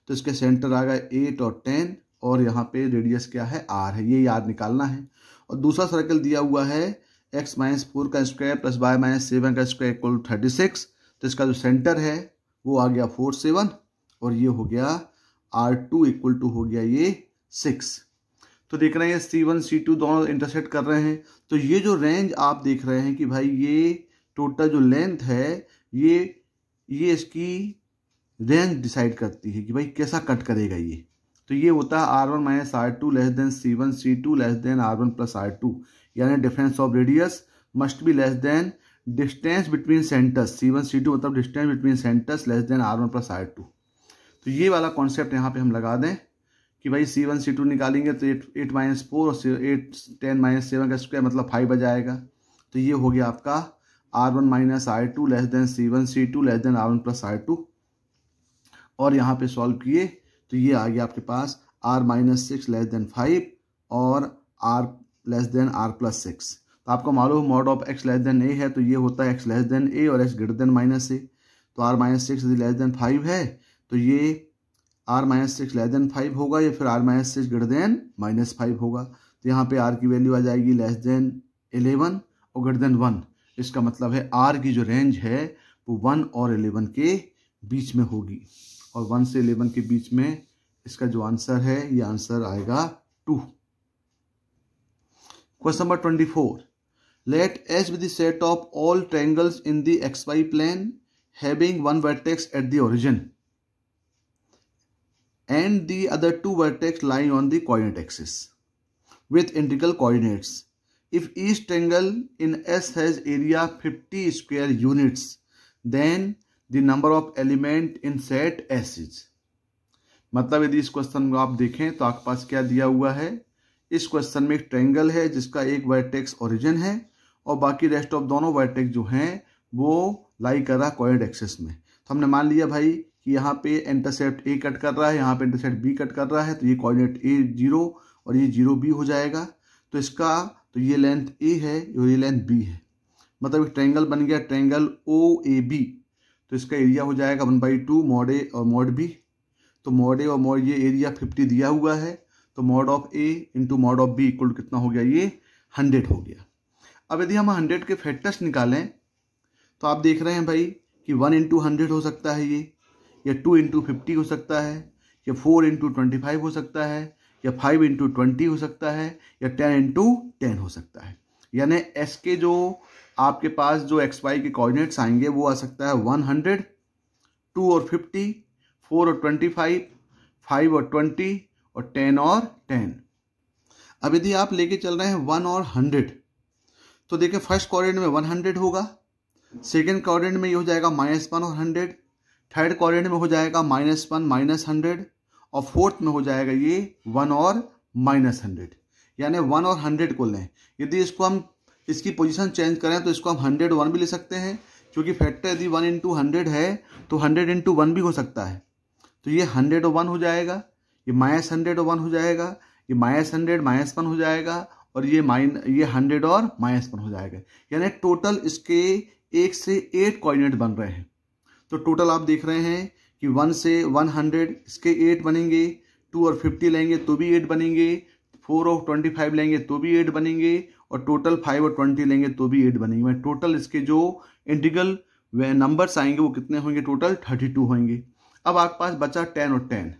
तो इसके सेंटर आ गए 8 और 10, और यहाँ पे रेडियस क्या है r है, ये याद निकालना है। और दूसरा सर्कल दिया हुआ है x माइनस 4 का स्क्वायर प्लस y माइनस 7 का स्क्वायर इक्वल 36। तो इसका जो सेंटर है वो आ गया 4 7 और ये हो गया R2 इक्वल टू हो गया ये 6। तो देख रहे हैं C1 C2 दोनों इंटरसेक्ट कर रहे हैं। तो ये जो रेंज आप देख रहे हैं कि भाई ये टोटल जो लेंथ है ये इसकी रेंज डिसाइड करती है कि भाई कैसा कट करेगा ये। तो ये होता है R1 minus R2 less than C1 C2 less than R1 plus R2, यानी difference of radius must be less than distance between centres. C1 C2 मतलब distance between centres less than R1 plus R2। तो ये वाला concept यहाँ पे हम लगा दें कि भाई C1 C2 निकालेंगे तो 8 माइनस 4 और 8 10 माइनस 7 का स्क्वायर मतलब 5 आ जाएगा। तो ये हो गया आपका R1 minus R2 less than C1 C2 less than R1 plus R2। और यहाँ पे सॉल्व किए तो ये आ गया आपके पास R माइनस 6 लेस देन 5 और R less than R plus 6। तो आपको मालूम mod of x less than a है तो ये होता है x लेस देन a और x greater than minus a। तो R माइनस 6 लेस देन 5 है तो ये R माइनस 6 लेस देन 5 होगा या फिर R minus 6 greater than minus 5 होगा। तो यहाँ पे R की वैल्यू आ जाएगी लेस देन 11 और ग्रेटर देन 1। इसका मतलब है R की जो रेंज है वो 1 और 11 के बीच में होगी और 1 से 11 के बीच में इसका जो आंसर है ये आंसर आएगा 2। Question number 24, let S be the set of all triangles in the xy plane having one vertex at the origin and the other two vertex lying on the coordinate axis with integral coordinates. If each triangle in S has area 50 square units, then the number of element in set S is। मतलब यदि इस question को आप देखें तो आपके पास क्या दिया हुआ है। इस क्वेश्चन में एक ट्रायंगल है जिसका एक वर्टेक्स ओरिजिन है और बाकी रेस्ट ऑफ दोनों वर्टेक्स जो हैं वो लाई कर रहा है कोऑर्डिनेट एक्सिस में। तो हमने मान लिया भाई कि यहाँ पे इंटरसेप्ट ए कट कर रहा है, यहाँ पे इंटरसेप्ट बी कट कर रहा है, तो ये कोऑर्डिनेट ए 0 और ये 0 हो जाएगा। तो इसका तो ये लेंथ ए है और ये लेंथ बी है, मतलब एक ट्रायंगल बन गया ट्रायंगल OAB। तो इसका एरिया हो जाएगा 1/2 मॉड ए और मॉड बी। तो मॉड ए और मॉड ये एरिया 50 दिया हुआ है तो mod of a into mod of b equal कितना हो गया, ये 100 हो गया। अब यदि हम 100 के फैक्टर्स निकालें तो आप देख रहे हैं भाई कि 1 इंटू 100 हो सकता है ये, या 2 इंटू 50 हो सकता है, या 4 इंटू 25 हो सकता है, या 5 इंटू 20 हो सकता है, या 10 इंटू 10 हो सकता है। यानी एस के जो आपके पास जो एक्स वाई के कोऑर्डिनेट्स आएंगे वो आ सकता है 100, 2 और 50, 4 और 25, 5 और 20 और 10 और 10। अब यदि आप लेके चल रहे हैं 1 और 100 तो देखिए फर्स्ट कोऑर्डिनेट में 100 होगा, सेकेंड कोऑर्डिनेट में ये हो जाएगा -1 और 100, थर्ड कोऑर्डिनेट में हो जाएगा -1 -100 और फोर्थ में हो जाएगा ये 1 और -100। यानी 1 और 100 को लें, यदि इसको हम इसकी पोजीशन चेंज करें तो इसको हम 101 भी ले सकते हैं, क्योंकि फैक्टर यदि 1 इंटू 100 है तो 100 इंटू 1 भी हो सकता है। तो ये 101 हो जाएगा, ये -101 हो जाएगा, ये -100 -1 हो जाएगा और ये 100 और -1 हो जाएगा। यानी टोटल इसके 1 से 8 कोऑर्डिनेट बन रहे हैं। तो टोटल आप देख रहे हैं कि 1 से 100 इसके 8 बनेंगे, 2 और 50 लेंगे तो भी 8 बनेंगे, 4 और 25 लेंगे तो भी 8 बनेंगे और टोटल 5 और 20 लेंगे तो भी 8 बनेंगे। टोटल इसके जो इंटीग्रल नंबर्स आएंगे वो कितने होंगे, टोटल 32 होंगे। अब आपके पास बचा 10 और 10,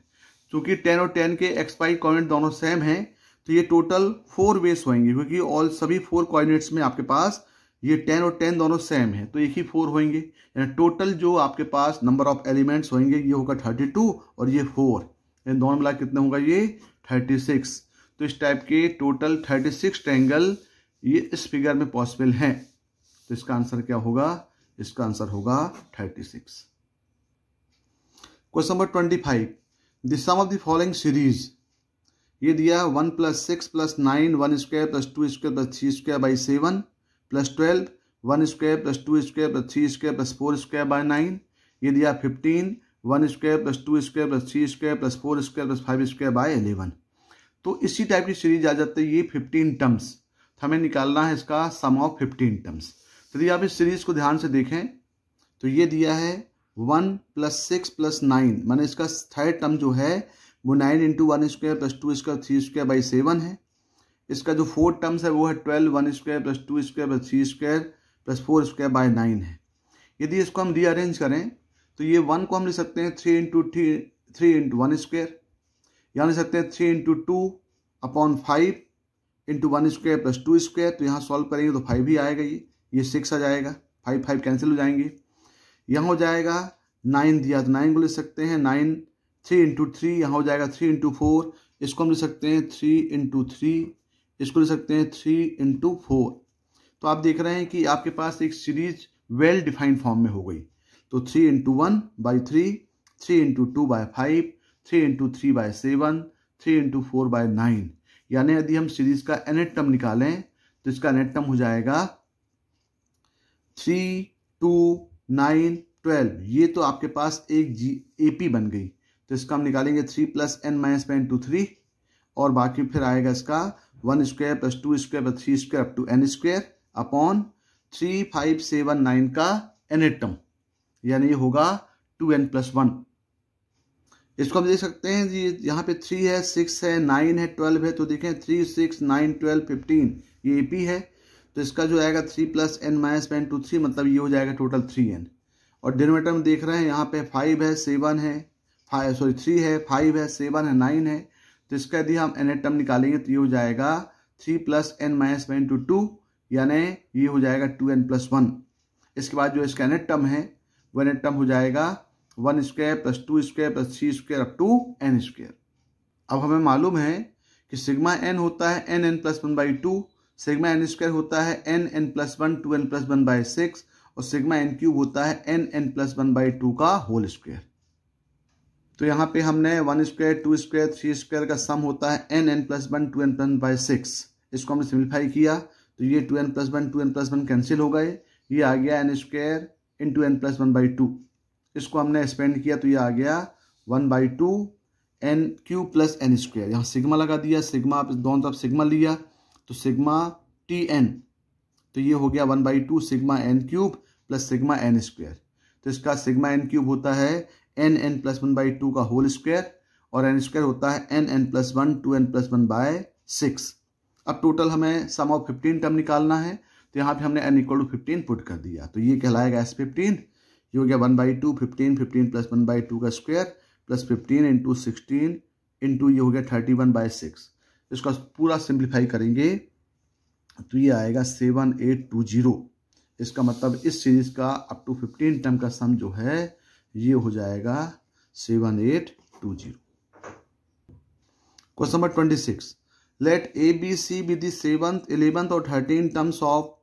क्योंकि 10 और 10के एक्स वाई कोऑर्डिनेट दोनों सेम हैं तो ये टोटल 4 वेज होंगे, क्योंकि ऑल सभी 4 कोऑर्डिनेट्स में आपके पास ये 10 और 10 दोनों सेम है तो एक ही 4 होंगे। यानी टोटल जो आपके पास नंबर ऑफ एलिमेंट्स होंगे ये होगा 32 और ये 4, यानी दोनों मिला कितने होगा ये 36। तो इस टाइप के टोटल 36 ट्रायंगल ये इस फिगर में पॉसिबल हैं। तो इसका आंसर क्या होगा, इसका आंसर होगा 36। Question number 25, the sum of the following series. ये दिया 1 + 6 + 9 1 square + 2 square + 3 square by 7 + 12 1 square + 2 square + 3 square + 4 square by 9। ये दिया 15 1 square + 2 square + 3 square + 4 square + 5 square by 11। तो इसी टाइप की सीरीज आ जाती है ये 15 टर्म्स। हमें निकालना है इसका सम ऑफ 15 टर्म्स। तो यदि आप इस सीरीज को ध्यान से देखें तो ये दिया है 1 + 6 + 9, माने इसका थर्ड टर्म जो है वो 9 into 1 square plus 2 square 3 square by 7 है। इसका जो फोर्थ टर्म्स है वो है 12 1 square plus 2 square plus 3 square plus 4 square by 9 है। यदि इसको हम रीअरेंज करें तो ये 1 को हम लिख सकते हैं 3 इंटू 1 स्क्वायर, यहाँ लिख सकते हैं 3 into 2 upon 5 into 1 square plus 2 square. तो यहाँ सॉल्व करेंगे तो 5 ही आएगा, ये 6 आ जाएगा, 5 कैंसिल हो जाएंगे। यहाँ हो जाएगा 9 दिया तो 9 को लिख सकते हैं 9 3 इंटू 3, यहाँ हो जाएगा 3 इंटू 4, इसको हम लिख सकते हैं 3 इंटू 3, इसको लिख सकते हैं 3 इंटू 4। तो आप देख रहे हैं कि आपके पास एक सीरीज वेल डिफाइंड फॉर्म में हो गई। तो 3 into 1 by 3, 3 into 2 by 5, 3 into 3 by 7, 3 into 4 by 9। यानी यदि हम सीरीज का nth टर्म निकालें तो इसका nth टर्म हो जाएगा 3 2 9 12। ये तो आपके पास एक AP बन गई। तो इसका हम निकालेंगे 3 प्लस n माइनस में इंटू 3, और बाकी फिर आएगा इसका 1 square plus 2 square plus 3 square up to n square upon 3 5 7 9 का nth टर्म, यानी ये होगा 2n प्लस 1। इसको हम देख सकते हैं जी, यहाँ पे 3 है 6 है 9 है 12 है। तो देखें 3 6 9 12 15 ये AP है। तो इसका जो आएगा 3 प्लस n माइनस में इंटू 3, मतलब ये हो जाएगा टोटल 3n। और डिनोमिनेटर में देख रहे हैं यहाँ पे 5 है 7 है 3 है 5 है 7 है 9 है। तो इसका यदि हम nth टर्म निकालेंगे तो ये हो जाएगा 3 प्लस n माइनस में इंटू 2, यानी ये हो जाएगा 2n प्लस 1। इसके बाद जो इसका nth टर्म है वो nth टर्म हो जाएगा 1 square plus 2 square plus 3 square up to n square. अब हमें मालूम है कि सिग्मा n होता है n plus 1 by 2, sigma n square होता है n plus 1 2n plus 1 by 6, और सिग्मा n क्यूब होता है n प्लस 1 बाई 2 का होल स्क्वायर। तो यहाँ पे हमने 1 स्क्वायर 2 स्क्वायर 3 स्क्वायर का सम होता है n plus 1 2n plus 1 by 6। इसको हमने सिंप्लीफाई किया तो ये 2n plus 1 2n plus 1 cancel हो गए, ये आ गया n square into n plus 1 by 2। इसको हमने एक्सपेंड किया तो ये आ गया 1 by 2 n cube plus n square. यहाँ सिग्मा लगा दिया, सिग्मा दोनों तरफ सिग्मा लिया तो सिग्मा Tn, तो ये हो गया 1 by 2 sigma n cube plus sigma n square. तो इसका सिग्मा n क्यूब होता है n प्लस 1 बाई 2 का होल स्क्वायर, और n स्क्वायर होता है n plus 1 2n plus 1 bye 6। अब टोटल हमें सम ऑफ 15 टर्म निकालना है, तो यहाँ पे हमने n इक्वल टू 15 पुट कर दिया। तो ये कहलाएगा S15। ये हो गया 1 बाई 2 15 15 प्लस 1 बाई 2 का स्क्वायर प्लस 15 इंटू 16 इंटू ये हो गया 31 बाई 6। इसका पूरा सिंप्लीफाई करेंगे तो ये आएगा 7820। इसका मतलब इस सीरीज का अप टू 15 टर्म का सम जो है ये हो जाएगा 7820। Question number 26, let A B C be the 7th 11th और 13th terms of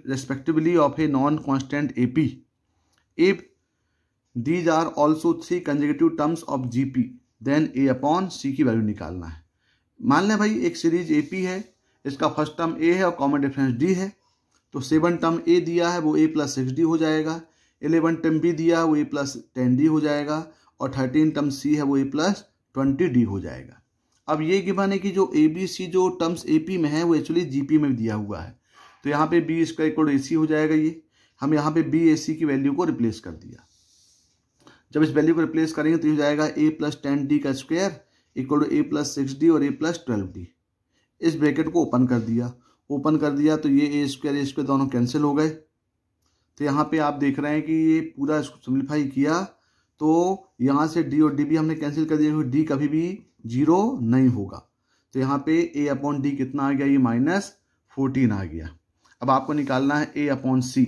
respectively of a non-constant AP. If these are also 3 consecutive terms of GP, then A upon C की value निकालना है। मान लें भाई एक series AP है, इसका फर्स्ट टर्म A है और कॉमन डिफरेंस D है। तो 7 टर्म A दिया है वो A प्लस 6D हो जाएगा, 11 टर्म B दिया है वो A प्लस 10D हो जाएगा, और 13 टर्म C है वो A प्लस 20D हो जाएगा। अब ये गिवन है कि जो ABC जो टर्म्स AP में है वो एक्चुअली GP में दिया हुआ है। तो यहाँ पे B इसका इक्वल AC हो जाएगा। ये हम यहाँ पे BAC की वैल्यू को रिप्लेस कर दिया। जब इस वैल्यू को रिप्लेस करेंगे तो हो जाएगा A प्लस 10D का square equal to A plus 6D और A प्लस 12D। इस ब्रैकेट को ओपन कर दिया तो ये A स्क्वायर दोनों कैंसिल हो गए। तो यहाँ पे आप देख रहे हैं कि ये पूरा इसको सिंप्लीफाई किया तो यहाँ से D और D भी हमने कैंसिल कर दिया, D कभी भी 0 नहीं होगा। तो यहाँ पे A अपॉन D कितना आ गया, ये -14 आ गया। अब आपको निकालना है A अपॉन C।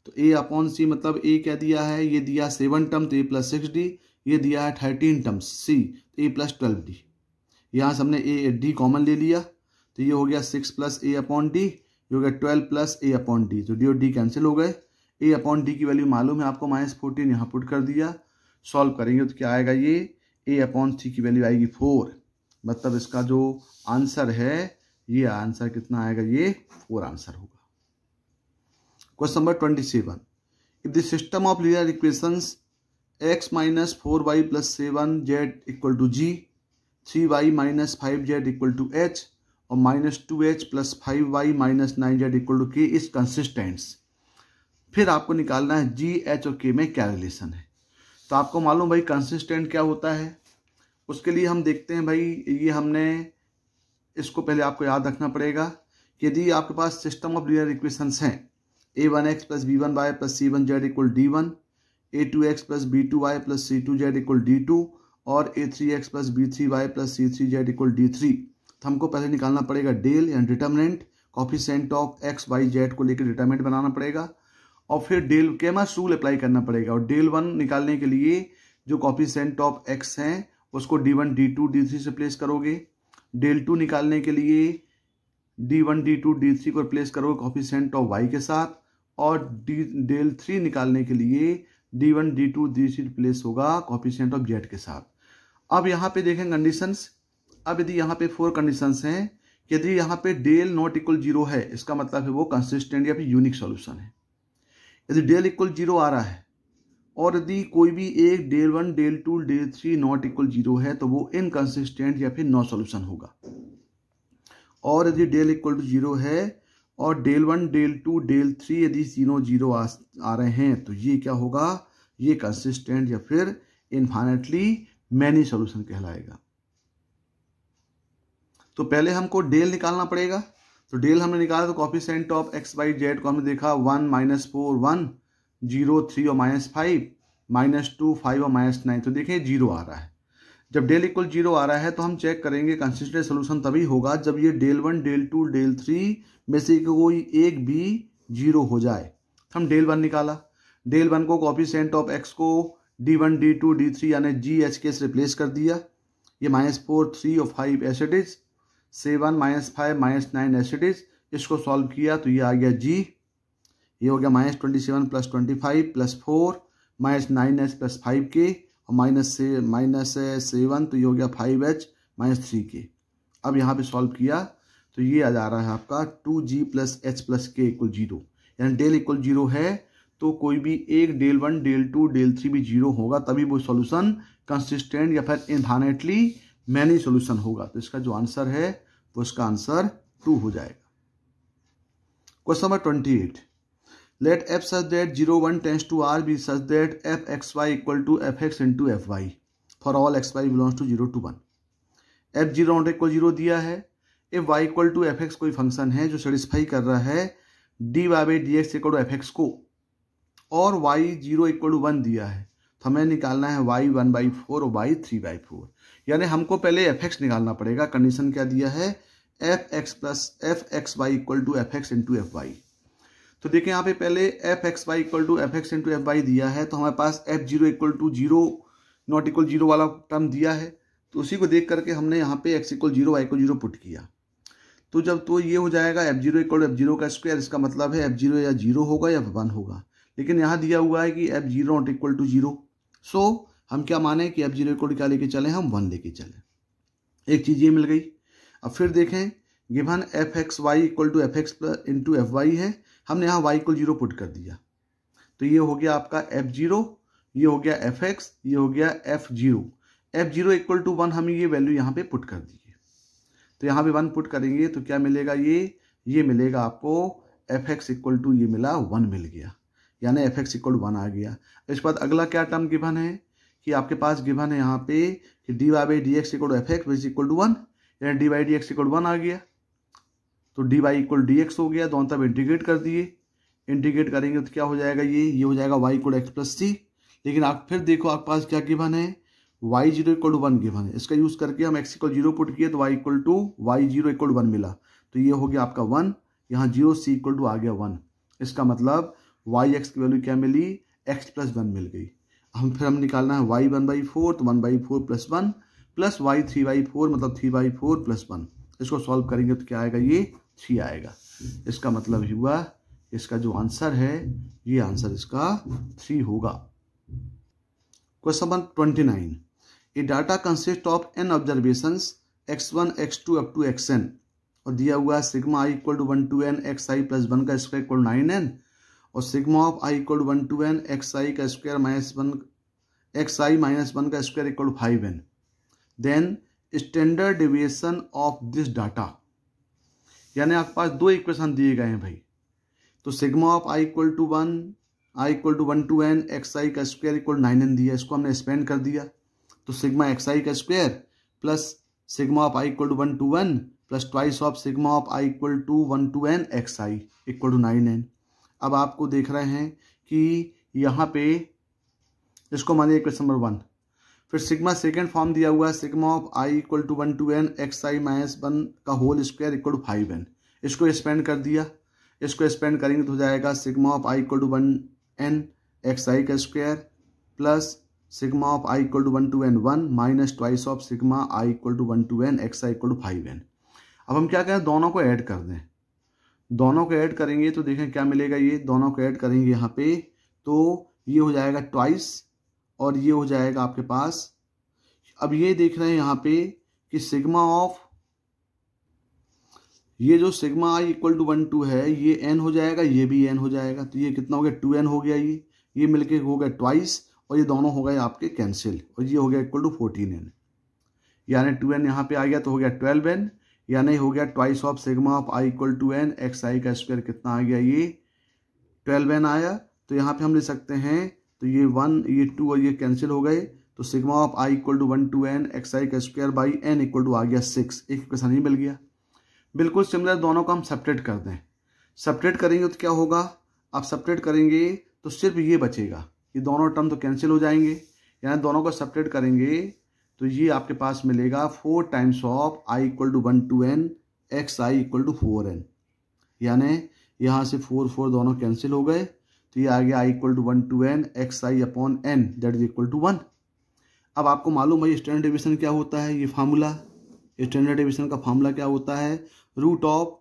तो A अपॉन C मतलब A क्या दिया है, ये दिया 7 टर्म तो A प्लस 6D, ये दिया है 13 टर्म्स C तो A प्लस 12D। यहाँ से हमने D कॉमन ले लिया तो ये हो गया 6 प्लस A अपॉन D, ये हो गया 12 प्लस A अपॉन D। तो D और D कैंसिल हो गए। A अपॉन D की वैल्यू मालूम है आपको -14, यहाँ पुट कर दिया। सॉल्व करेंगे तो क्या आएगा, ये A अपॉन C की वैल्यू आएगी 4। मतलब इसका जो आंसर है ये आंसर कितना आएगा, ये 4 आंसर होगा। Question number 27, if the system of linear equations x minus 4y plus 7z equal to g, 3y minus 5z equal to h और -2h plus 5y minus 9z equal to k is consistents. फिर आपको निकालना है g, h और k में क्या relation है। तो आपको मालूम भाई कंसिस्टेंट क्या होता है, उसके लिए हम देखते हैं भाई, ये हमने इसको पहले आपको याद रखना पड़ेगा कि यदि आपके पास सिस्टम ऑफ लीनियर इक्वेशंस हैं a1x plus b1y plus c1z equal d1, a2x plus b2y plus c2z equal d2 और a3x plus b3y plus c3z equal d3, तो हमको पहले निकालना पड़ेगा डेल यानी determinant, coefficient of x y z को लेकर डिटर्मिनेंट बनाना पड़ेगा और फिर डेल केमर्स रूल अप्लाई करना पड़ेगा। और डेल 1 निकालने के लिए जो कोफिशिएंट ऑफ x हैं उसको d1 d2 d3 से प्लेस करोगे। डेल 2 निकालने के लिए d1 d2 d3 को रिप्लेस करोगे कोफिशिएंट ऑफ y के साथ, और डेल 3 निकालने के लिए d1 d2 d3 रिप्लेस होगा कोफिशिएंट ऑफ z के साथ। अब यहाँ पे देखें कंडीशंस। अब यदि यहाँ पे 4 कंडीशंस हैं, यदि यहाँ पे डेल नॉट इक्वल 0 है इसका मतलब है वो कंसिस्टेंट या फिर यूनिक सॉल्यूशन है। यदि डेल इक्वल 0 आ रहा है और यदि कोई भी एक del 1 del 2 del 3 not equal 0 है तो वो इनकंसिस्टेंट या फिर नो सॉल्यूशन होगा। और यदि डेल इक्वल टू 0 है और डेल 1 डेल 2 डेल 3 यदि तीनों 0 आ रहे हैं तो ये क्या होगा, ये कंसिस्टेंट या फिर इनफाइनाइटली मैनी सॉल्यूशन कहलाएगा। तो पहले हमको डेल निकालना पड़ेगा। तो डेल हमने निकाला तो coefficient of x y z को हमने देखा 1 -4 1 0 3 और -5 -2 5 और -9, तो देखें 0 आ रहा है। जब डेल इक्वल 0 आ रहा है तो हम चेक करेंगे कंसिस्टेंट सोल्यूशन तभी होगा जब ये डेल 1 डेल 2 डेल 3 में से कोई एक भी 0 हो जाए। हम डेल 1 निकाला, डेल 1 को कोफिशिएंट ऑफ एक्स को d1 d2 d3 यानी g h के से रिप्लेस कर दिया। ये -4 3 और 5 एसिड इज 7 -5 -9 एसिड इज, इसको सॉल्व किया तो ये आ गया g, ये हो गया -27 + 25 + 4 -9h + 5k और -7 तो ये हो गया 5h -3k। अब यहाँ पे सॉल्व किया तो ये आ जा रहा है आपका 2g + h + k = 0, यानी डेल इक्वल 0 है तो कोई भी एक डेल 1 डेल 2 डेल 3 भी 0 होगा तभी वो सॉल्यूशन कंसिस्टेंट या फिर इनफाइनाइटली मैनी सॉल्यूशन होगा। तो इसका जो आंसर है वो इसका आंसर 2 हो जाएगा। Question number 28, let f such that 0 1 tends to r be such that fxy = fx * fy for all xy belongs to 0 to 1। f0 not equal 0 दिया है, if y = fx कोई फंक्शन है जो सेटिस्फाई कर रहा है dy/dx = fx को, और y0 = 1 दिया है, तो हमें निकालना है y 1/4 और y 3/4, यानी हमको पहले fx निकालना पड़ेगा। कंडीशन क्या दिया है, fx + fxy = fx * fy। तो देखें यहाँ पे पहले fxy = fx * fy दिया है, तो हमारे पास f0 = 0 नॉट इक्वल 0 वाला टर्म दिया है, तो उसी को देख करके हमने यहाँ पे x = 0 y = 0 पुट किया। तो जब तो ये हो जाएगा f0 = f0 का स्क्वायर, इसका मतलब है f0 या 0 होगा या 1 होगा, लेकिन यहाँ दिया हुआ है कि f0 नॉट इक्वल टू 0। सो हम क्या माने कि f0 = क्या लेके चले, हम 1 लेके चले। एक चीज़ ये मिल गई। अब फिर देखें गिवन fxy = fx * fy है, हमने यहाँ y = 0 पुट कर दिया, तो ये हो गया आपका f0, ये हो गया fx, ये हो गया f0। f0 = 1 हम ये वैल्यू यहाँ पे पुट कर दी, तो यहाँ पे 1 पुट करेंगे तो क्या मिलेगा, ये मिलेगा आपको fx = ये मिला 1 मिल गया, यानी fx = 1 आ गया। इसके बाद अगला क्या टर्म गिवन है कि आपके पास गिवन है यहाँ पे कि dy/dx = fx = 1, यानी dy/dx = 1 आ गया, तो dy = dx हो गया। दोनों तरफ इंटीग्रेट कर दिए, इंटीग्रेट करेंगे तो क्या हो जाएगा, ये हो जाएगा y = x + c। लेकिन आप फिर देखो आपके पास क्या गिवन है, y0 = 1 गिवन है, इसका यूज करके हम x = 0 पुट किए तो y0 = 1 मिला, तो ये हो गया आपका 1, यहाँ 0 c = आ गया 1। इसका मतलब yx की वैल्यू क्या मिली, x + 1 मिल गई। हम निकालना है y 1/4, तो 1/4 + 1 प्लस y 3/4 मतलब 3/4 + 1। इसको सॉल्व करेंगे तो क्या आएगा, ये 3 आएगा। इसका मतलब हुआ इसका जो आंसर है ये आंसर इसका 3 होगा। Question number 29, A data consist of n observations x1 x2 up to xn, और दिया हुआ है sigma i = 1 to n xi + 1 का स्क्वायर = 9n, और sigma of i = 1 to n xi का स्क्वायर -1 xi - 1 का square = 5n। Then standard deviation of this data, यानी आपके पास 2 इक्वेशन दिए गए हैं भाई। तो sigma of i = 1 to n xi का स्क्वायर = 9n दिया, इसको हमने एक्सपेंड कर दिया, तो सिग्मा एक्स आई का square plus sigma of I equal to 1 to 1 plus twice of sigma of I equal to 1 to n x I equal to 9n। अब आपको देख रहे हैं कि यहाँ पे इसको मानिए इक्वेशन नंबर 1, फिर सिग्मा सेकेंड फॉर्म दिया हुआ है sigma of I equal to 1 to n x i minus 1 का whole square equal to 5n। इसको एक्सपेंड कर दिया, इसको एक्सपेंड करेंगे तो हो जाएगा sigma of I equal to 1n X आई का square plus sigma of I equal to 1 to n 1 minus twice of sigma I equal to 1 to n x I equal to 5n। अब हम क्या करें, दोनों को ऐड कर दें। दोनों को ऐड करेंगे तो देखें क्या मिलेगा, ये दोनों को ऐड करेंगे यहाँ पे तो ये हो जाएगा ट्वाइस और ये हो जाएगा आपके पास। अब ये देख रहे हैं यहाँ पे कि सिग्मा ऑफ ये जो सिग्मा आई इक्वल टू 1 2 है ये n हो जाएगा, ये भी n हो जाएगा, तो ये कितना हो गया 2n हो गया, ये मिलके हो गया ट्वाइस और ये दोनों हो गए आपके कैंसिल और ये हो गया इक्वल टू 14n, यानी 2n यहाँ पे आ गया तो हो गया 12n, यानी हो गया twice of sigma of I equal to n x आई का स्क्वायर कितना आ गया, ये 12n आया। तो यहाँ पे हम लिख सकते हैं तो ये 1 ये 2 और ये कैंसिल हो गए, तो sigma of I equal to 1 to n x आई का square by n equal to आ गया 6, एक इक्वेशन ही मिल गया। बिल्कुल सिमिलर दोनों को हम सेपरेट कर दें, सेपरेट करेंगे तो क्या होगा, आप सेपरेट करेंगे तो सिर्फ ये बचेगा, ये दोनों टर्म तो कैंसिल हो जाएंगे, यानी दोनों को सेपरेट करेंगे तो ये आपके पास मिलेगा 4 times of I equal to 1 to n x I equal to 4n, यानी यहाँ से 4 दोनों कैंसिल हो गए तो ये आ गया I equal to 1 to n x I upon n that is equal to 1। अब आपको मालूम है स्टैंडर्ड डेविएशन क्या होता है, ये फार्मूला स्टैंडर्ड डेविएशन का फार्मूला क्या होता है, root of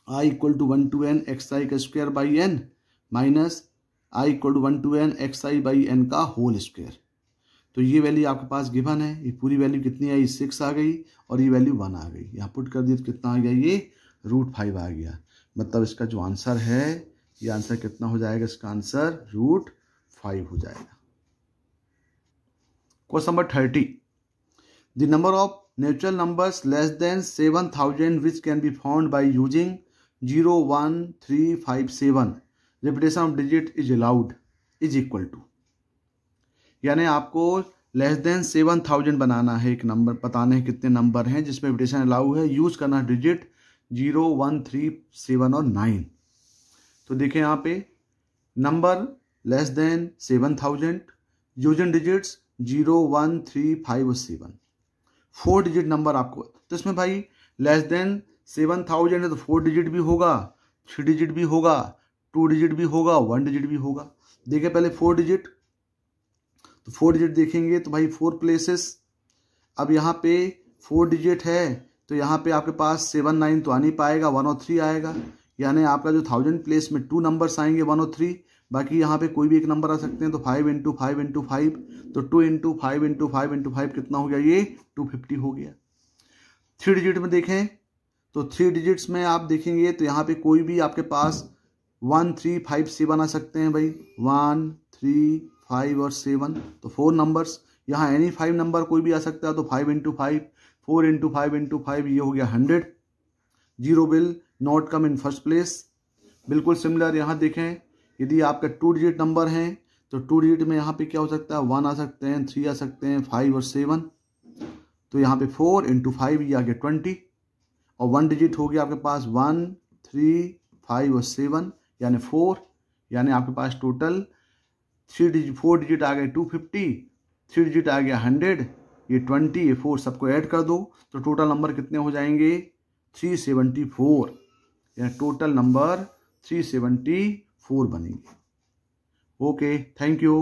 I equal to 1 to n x आई का square by n minus I equal to 1 to n x I by n का होल स्क्वायर। तो ये वैल्यू आपके पास गिवन है, ये पूरी वैल्यू कितनी आई 6 आ गई और ये वैल्यू 1 आ गई, यहाँ पुट कर दी तो कितना आ गया, ये √5 आ गया। मतलब इसका जो आंसर है ये आंसर कितना हो जाएगा, इसका आंसर √5 हो जाएगा। Question number 30, the number of natural numbers less than 7000 which can be found by using 0 1 3 5 7 repetition of digit is allowed is equal to, यानी आपको लेस देन 7000 बनाना है, एक नंबर बताने हैं कितने नंबर हैं जिसमें रिपीटेशन अलाउ है, यूज करना डिजिट 0 1 3 7 और 9। तो देखें यहाँ पे number less than 7000 using digits 0 1 3 5 और 7, 4 डिजिट नंबर आपको, तो इसमें भाई लेस देन 7000 है तो 4 डिजिट भी होगा, 3 डिजिट भी होगा, 2 डिजिट भी होगा, 1 डिजिट भी होगा। देखें पहले 4 डिजिट, तो 4 डिजिट देखेंगे तो भाई 4 प्लेसेस, अब यहाँ पे 4 डिजिट है तो यहाँ पे आपके पास 7 9 तो आ नहीं पाएगा, 1 और 3 आएगा, यानी आपका जो 1000 प्लेस में 2 नंबर्स आएंगे 1 और 3, बाकी यहाँ पे कोई भी एक नंबर आ सकते हैं, तो 5 × 5 × 5, तो 2 × 5 × 5 × 5 कितना हो गया, ये 250 हो गया। 3 डिजिट में देखें तो 3 डिजिट्स में आप देखेंगे तो यहाँ पे कोई भी आपके पास 1 3 5 7 आ सकते हैं भाई, 1 3 5 और 7, तो 4 नंबर्स, यहाँ एनी 5 नंबर कोई भी आ सकता है, तो 5 × 5 4 × 5 × 5 ये हो गया 100, 0 will not come in first place. बिल्कुल सिमिलर यहाँ देखें, यदि आपका 2 डिजिट नंबर हैं तो 2 डिजिट में यहाँ पे क्या हो सकता है, 1 आ सकते हैं, 3 आ सकते हैं, 5 और 7, तो यहाँ पे 4 × 5 ये आ गया 20, और 1 डिजिट हो गया आपके पास 1 3 5 और 7 यानी 4, यानी आपके पास टोटल 4 डिजिट आ गए 250, 3 डिजिट आ गया 100, ये 20 ये 4 सबको ऐड कर दो तो टोटल नंबर कितने हो जाएंगे 374, यानी टोटल नंबर 374 बनेंगे। Okay, thank you.